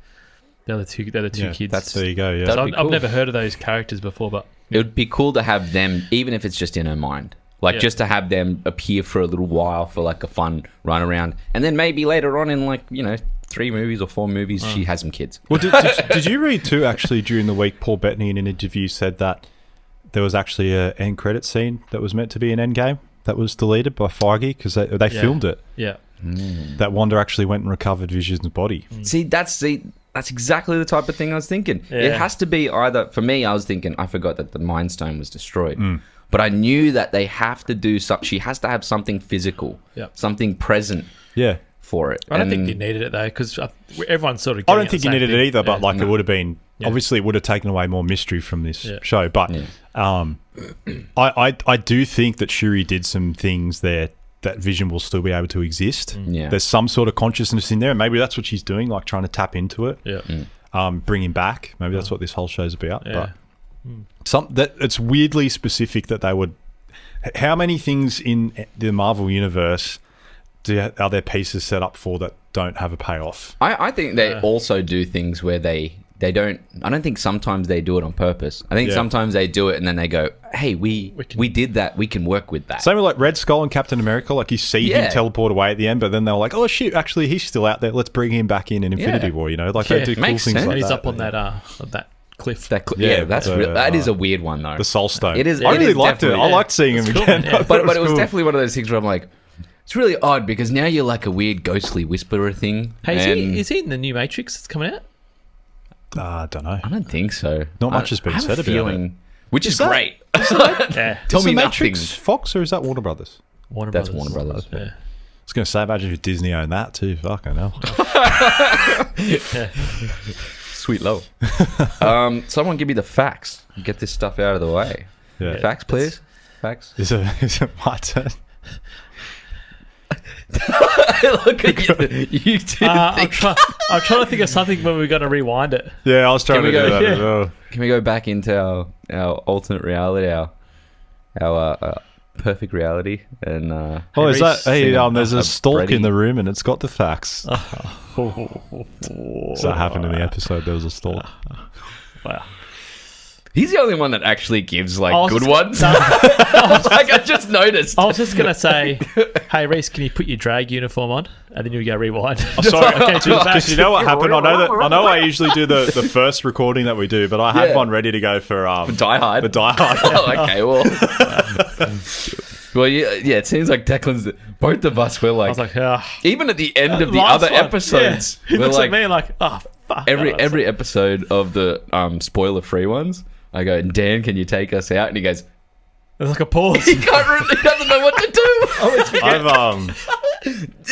They're the two kids. There you go. Yeah. That'd So be I've cool. never heard of those characters before, but It would be cool to have them, even if it's just in her mind. Like, Yeah. just to have them appear for a little while for, like, a fun run around. And then maybe later on in, like, 3 movies or 4 movies, she has some kids. Well, did you read too, actually, during the week, Paul Bettany in an interview said that there was actually an end credit scene that was meant to be an Endgame that was deleted by Feige because they filmed it. yeah. That Wanda actually went and recovered Vision's body. See, that's exactly the type of thing I was thinking. Yeah. It has to be either, for me, I was thinking, I forgot that the Mind Stone was destroyed. But I knew that they have to do something. She has to have something physical, something present Yeah. for it. I don't think And- you needed it though, because everyone's sort of. I don't think you needed it either, but Yeah. like it would have been Yeah. obviously it would have taken away more mystery from this Yeah. show. But I do think that Shuri did some things there that Vision will still be able to exist. Yeah. There's some sort of consciousness in there, and maybe that's what she's doing, like trying to tap into it, Yeah. bring him back. Maybe that's what this whole show's about. Yeah. But that it's weirdly specific that they would. How many things in the Marvel universe are there pieces set up for that don't have a payoff? I think they also do things where they don't. I don't think sometimes they do it on purpose. I think sometimes they do it and then they go, "Hey, we did that. We can work with that." Same with like Red Skull and Captain America. Like you see him Yeah. teleport away at the end, but then they're like, "Oh shit, actually he's still out there. Let's bring him back in Infinity Yeah. War." Like they do cool makes things sense. like And he's that. up on that cliff. Yeah, that's the, real. That is a weird one though. The Soul Stone. It is- I it really is liked it. definitely- I liked seeing him It's cool, again. yeah. but it was cool. definitely one of those things where I'm like, it's really odd because now you're like a weird ghostly whisperer thing. Hey, and is he in the new Matrix that's coming out? I don't know. I don't think so. Not much has been I have said a about feeling, which is that- great. Yeah. Tell Is me the nothing. Matrix Fox or is that Warner Brothers? Warner That's Brothers. Warner Brothers. Yeah. I was going to say, imagine if Disney owned that too. Fucking hell. Sweet love. Someone give me the facts. Get this stuff out of the way. Yeah. Facts, please. Facts. Is it my turn? Look at you. You two I'm trying to think of something when we're going to rewind it. Yeah, I was trying Can to we do go- that yeah. as well. Can we go back into our alternate reality, our perfect reality? And Oh, is that? Hey, sing there's a stalk Brady. in the room and it's got the facts. So that happened in the episode. There was a stalk. Wow. He's the only one that actually gives like I was good just- ones. No, Like I just noticed. I was just going to say, hey, Reece, can you put your drag uniform on? And then you go rewind. Sorry, Okay, to the back. because you know what happened? I know I usually do the first recording that we do, but I had Yeah. one ready to go for Die Hard. the Die Hard. Oh, okay, well. Well, yeah, it seems like Declan's. Both of us were I like, was like, even at the end of the last other one, episodes, yeah. He we're looks like, at me like, oh, fuck. every episode of the spoiler-free ones, I go, Dan, can you take us out? And he goes, There's like a pause. he doesn't know what to do.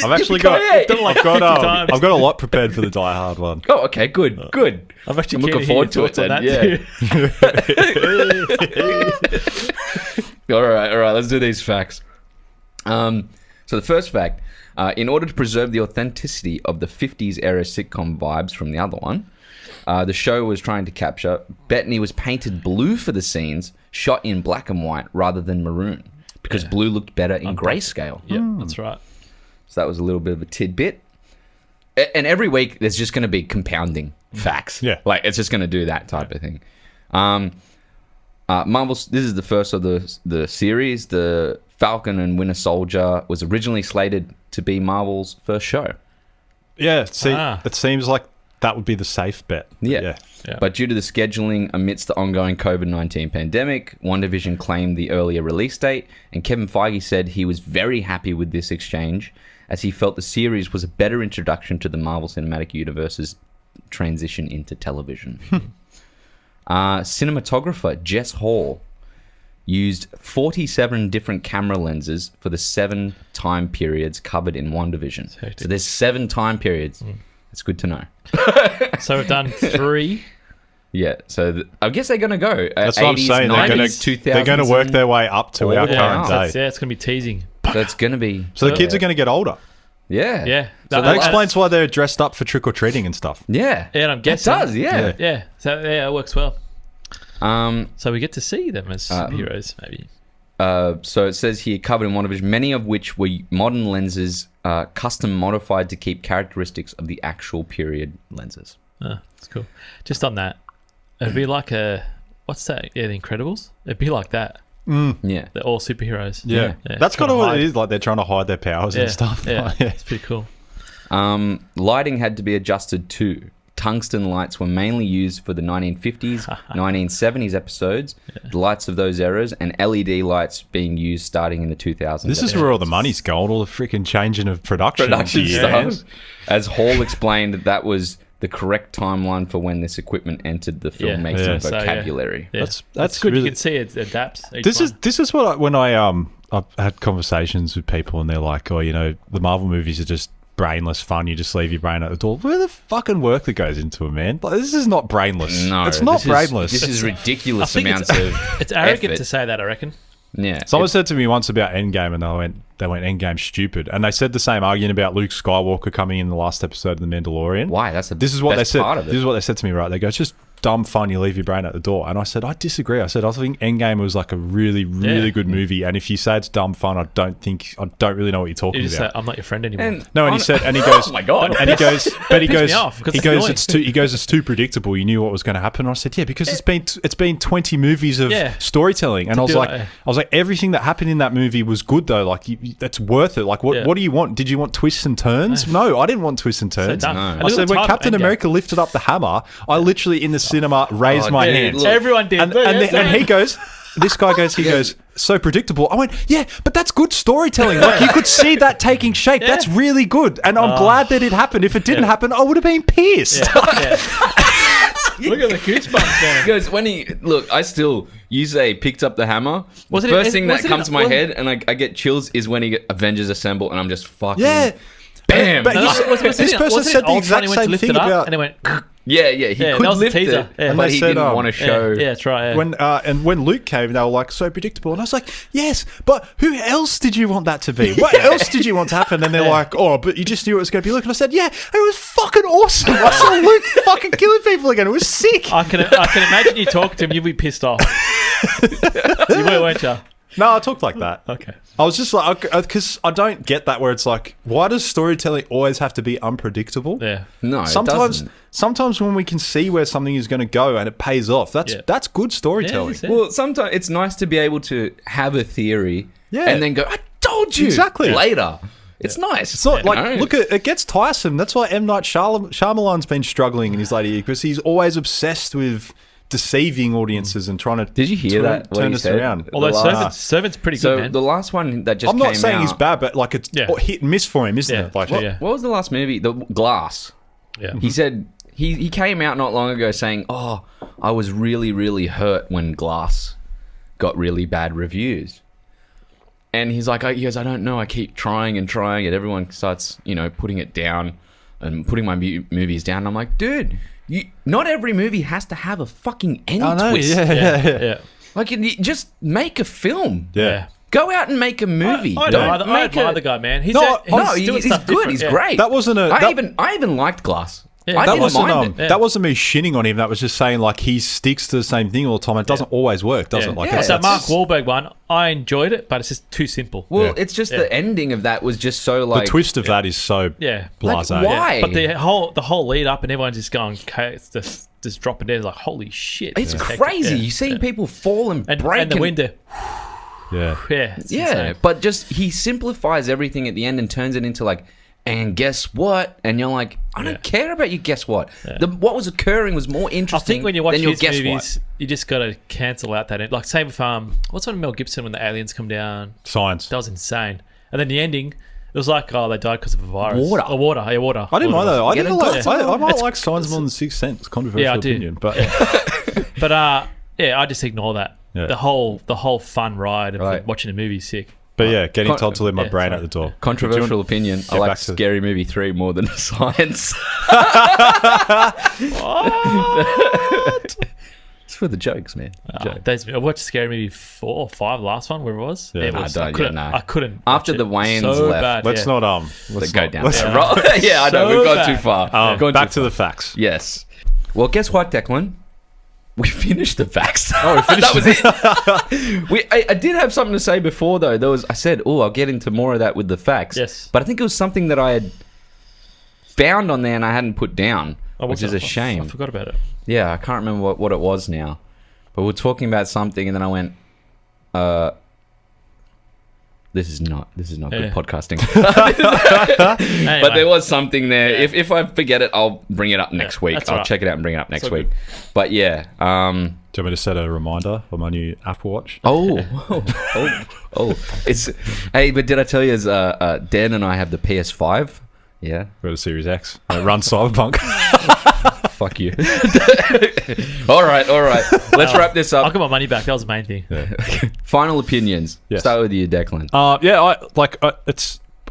I've actually got Yippee-ki-yay. done it like I've got 50 times. I've got a lot prepared for the Die Hard one. Oh, okay, good. I'm actually I'm keen looking to forward to hear it your thoughts on then, that too. All right, let's do these facts. So the first fact, in order to preserve the authenticity of the 50s era sitcom vibes from the other one, the show was trying to capture, Bettany was painted blue for the scenes, shot in black and white rather than maroon, because blue looked better in grayscale. Yeah, that's right. So that was a little bit of a tidbit. And every week, there's just going to be compounding facts. Yeah. Like, it's just going to do that type of thing. Marvel's, this is the first of the series. The Falcon and Winter Soldier was originally slated to be Marvel's first show. Yeah, see, Ah. it seems like that would be the safe bet. Yeah. Yeah. But due to the scheduling amidst the ongoing COVID-19 pandemic, WandaVision claimed the earlier release date, and Kevin Feige said he was very happy with this exchange, as he felt the series was a better introduction to the Marvel Cinematic Universe's transition into television. Cinematographer Jess Hall used 47 different camera lenses for the 7 time periods covered in WandaVision. hectic. So there's 7 time periods. It's good to know. So we've done 3. Yeah, so I guess they're going to go. That's what I'm 80s, saying. 90s, They're going to 2000s, work their way up to all our the way current up. day. Yeah, it's going to be teasing. So it's going to be... So the kids are going to get older. Yeah. Yeah. So that explains why they're dressed up for trick or treating and stuff. Yeah. Yeah, and I'm It guessing. does, yeah. Yeah. So, yeah, it works well. Um, So we get to see them as heroes, maybe. so it says here, covered in WandaVision, many of which were modern lenses, custom modified to keep characteristics of the actual period lenses. That's cool. Just on that, it'd be like what's that? Yeah, The Incredibles. It'd be like that. Yeah. They're all superheroes. Yeah. That's kind of what it is. Like they're trying to hide their powers and stuff. Yeah, it's pretty cool. Lighting had to be adjusted too. Tungsten lights were mainly used for the 1950s, 1970s episodes, the lights of those eras, and LED lights being used starting in the 2000s. This is where all the money's going, all the freaking changing of production stuff. As Hall explained, that was the correct timeline for when this equipment entered the filmmaking vocabulary. That's good. really, You can see it adapts. This is what when I've had conversations with people and they're like, oh, the Marvel movies are just brainless fun. You just leave your brain at the door. Where the fucking work that goes into it, man? Like, this is not brainless. No, it's not brainless. This is ridiculous amounts of. It's arrogant effort to say that, I reckon. Yeah. Someone said to me once about Endgame, and they went Endgame stupid, and they said the same argument about Luke Skywalker coming in the last episode of The Mandalorian. Why? This is what they said. This is what they said to me. Right? They go, it's just dumb fun. You leave your brain at the door. And I said, I disagree. I said, I think Endgame was like a really, really good movie. And if you say it's dumb fun, I don't really know what you're talking You just about. say, I'm not your friend anymore. And he goes, oh my god, and he goes, it's it's too predictable. You knew what was going to happen. And I said, yeah, because it's been 20 movies of storytelling. And I was like, everything that happened in that movie was good though. Like that's worth it. Like what do you want? Did you want twists and turns? No, I didn't want twists and turns. So I said when Captain America lifted up the hammer, I literally in the cinema raised my hand. Everyone did. And he goes, this guy goes, so predictable. I went, yeah, but that's good storytelling. Like you could see that taking shape. Yeah. That's really good. And I'm glad that it happened. If it didn't happen, I would have been pissed. Yeah. Look at the goosebumps, man. Because when you say picked up the hammer. The first thing that comes to my head and I get chills is when Avengers Assemble and I'm just fucking bam. But this person said the exact same thing about, and it went. Yeah, he could lift it, but he didn't want to show. Yeah, that's right. Yeah. When Luke came, they were like so predictable, and I was like, yes, but who else did you want that to be? What else did you want to happen? And they're like, oh, but you just knew it was going to be Luke, and I said, yeah, it was fucking awesome. I saw Luke fucking killing people again. It was sick. I can imagine you talk to him, you'd be pissed off. You weren't you? No, I talked like that. Okay. I was just like, because I don't get that where it's like, why does storytelling always have to be unpredictable? Yeah. No, sometimes when we can see where something is going to go and it pays off, that's good storytelling. Yeah, well, sometimes it's nice to be able to have a theory and then go, I told you. Exactly. Later. It's nice. It's not look, it gets tiresome. That's why M. Night Shyamalan's been struggling in his later years because he's always obsessed with deceiving audiences and trying to Did you hear that? turn us around. Although Servant's pretty good, man. The last one that just I'm came not saying out, he's bad, but like it's hit and miss for him, isn't it? Like, what was the last movie? The Glass. Yeah. He said he came out not long ago saying, "Oh, I was really, really hurt when Glass got really bad reviews." And he goes, I don't know. I keep trying and trying, and everyone starts, putting it down and putting my movies down. And I'm like, dude. Not every movie has to have a fucking end twist. Yeah. Like, just make a film. Yeah. Go out and make a movie. I admire the guy, man. He's he's good. He's great. That wasn't I even liked Glass. Yeah, I didn't mind it. That wasn't me shitting on him. That was just saying like he sticks to the same thing all the time. It doesn't always work, does it? Like that Mark Wahlberg one, I enjoyed it, but it's just too simple. Well, it's just the ending of that was just so like the twist of that is so blasé. Like, why? Yeah. But the whole lead up and everyone's just going, okay, it's just dropping down. It's like holy shit! It's crazy. You've seen people fall and break and the window. Yeah. Insane. But just he simplifies everything at the end and turns it into like. And guess what? And you're like, I don't care about you. Guess what? Yeah. What was occurring was more interesting. I think when you watch his guess movies, you just got to cancel out that end. Like, say with what's on Mel Gibson when the aliens come down? Science. That was insane. And then the ending, it was like, they died because of a virus. Water. Water. Yeah, water. I didn't mind that. I might It's like Signs more than 6 Sense. Controversial opinion, but but I just ignore that. Yeah. The whole fun ride of watching a movie is sick. But getting told to leave my brain at the door. Controversial opinion. I like Scary Movie 3 more than Science. What? It's for the jokes, man. I watched Scary Movie 4 or 5, last one, where it was. Yeah. I couldn't. After the Wayans left. Bad, let's not go down. Yeah, I know. We've gone too far. Back to the facts. Yes. Well, guess what, Declan? We finished the facts. Oh, we finished. That was it. I did have something to say before, though. I said, I'll get into more of that with the facts. Yes. But I think it was something that I had found on there and I hadn't put down. which is a shame. I forgot about it. Yeah, I can't remember what it was now. But we were talking about something, and then I went, this is not good podcasting. Anyway. But there was something there. Yeah. If I forget it, I'll bring it up next week. that's I'll right. check it out and bring it up next all week. good. But yeah. Do you want me to set a reminder on my new Apple Watch? It's hey, but did I tell you? Dan and I have the PS5. Yeah. Got a Series X. It runs Cyberpunk. Fuck you. all right. Let's wrap this I'll up. get my money back. That was the main thing. Final opinions. Yes. Start with you, Declan.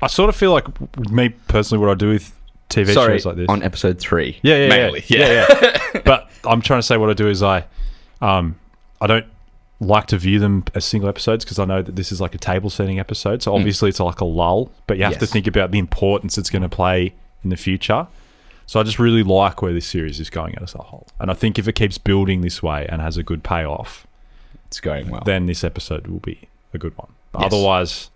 I sort of feel like me personally, what I do with TV Sorry, shows like this. on episode 3. Yeah. mainly. But I'm trying to say what I do is I don't like to view them as single episodes because I know that this is like a table setting episode. So obviously it's like a lull, but you have to Yes. think about the importance it's going to play in the future. So I just really like where this series is going as a whole. And I think if it keeps building this way and has a good payoff, It's going well. then this episode will be a good one. But Yes. Otherwise,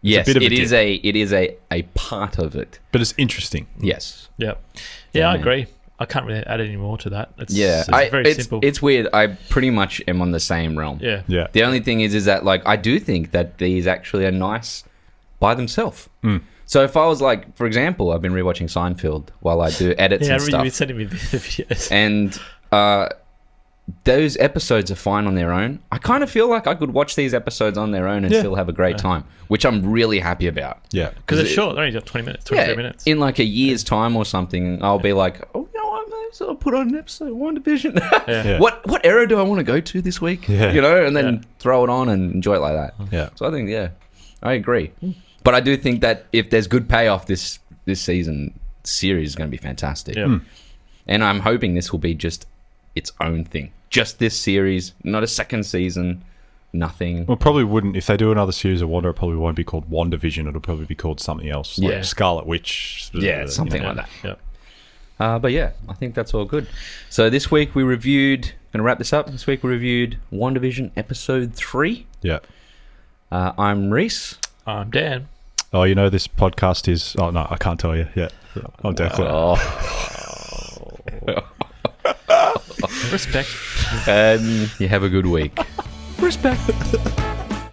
Yes, bit of a it is dip. a part of it. but it's interesting. Yes. Yep. Yeah, Yeah, I man. agree. I can't really add any more to that. It's very it's simple. It's weird. I pretty much am on the same realm. Yeah. Yeah. The only thing is that like I do think that these actually are nice by themselves. Mm. So if I was like, for example, I've been rewatching Seinfeld while I do edits Yeah, I and remember you stuff, sending me the videos. and those episodes are fine on their own. I kind of feel like I could watch these episodes on their own and Yeah. still have a great time, which I'm really happy about. Yeah. Because it's short. They're only got 20 minutes, 23 minutes. In like a year's time or something, I'll be like, oh, you know what, man, so I'll put on an episode of WandaVision. Yeah. What era do I want to go to this week? Yeah. You know, and then Yeah. throw it on and enjoy it like that. Yeah. So I think, I agree. But I do think that if there's good payoff this season, series is going to be fantastic. Yeah. And I'm hoping this will be just its own thing. Just this series, not a second season, nothing. Well, probably wouldn't. If they do another series of Wanda, it probably won't be called WandaVision. It'll probably be called something else. Like Yeah. Scarlet Witch. Yeah, something you know. like that. Yeah. But yeah, I think that's all good. So this week we reviewed, going to wrap this up. This week we reviewed WandaVision episode 3. Yeah. I'm Reece. I'm Dan. Oh, you know, this podcast is... Oh, no, I can't tell you. Yeah. I'm Declan. Oh. Respect. And you have a good week. Respect.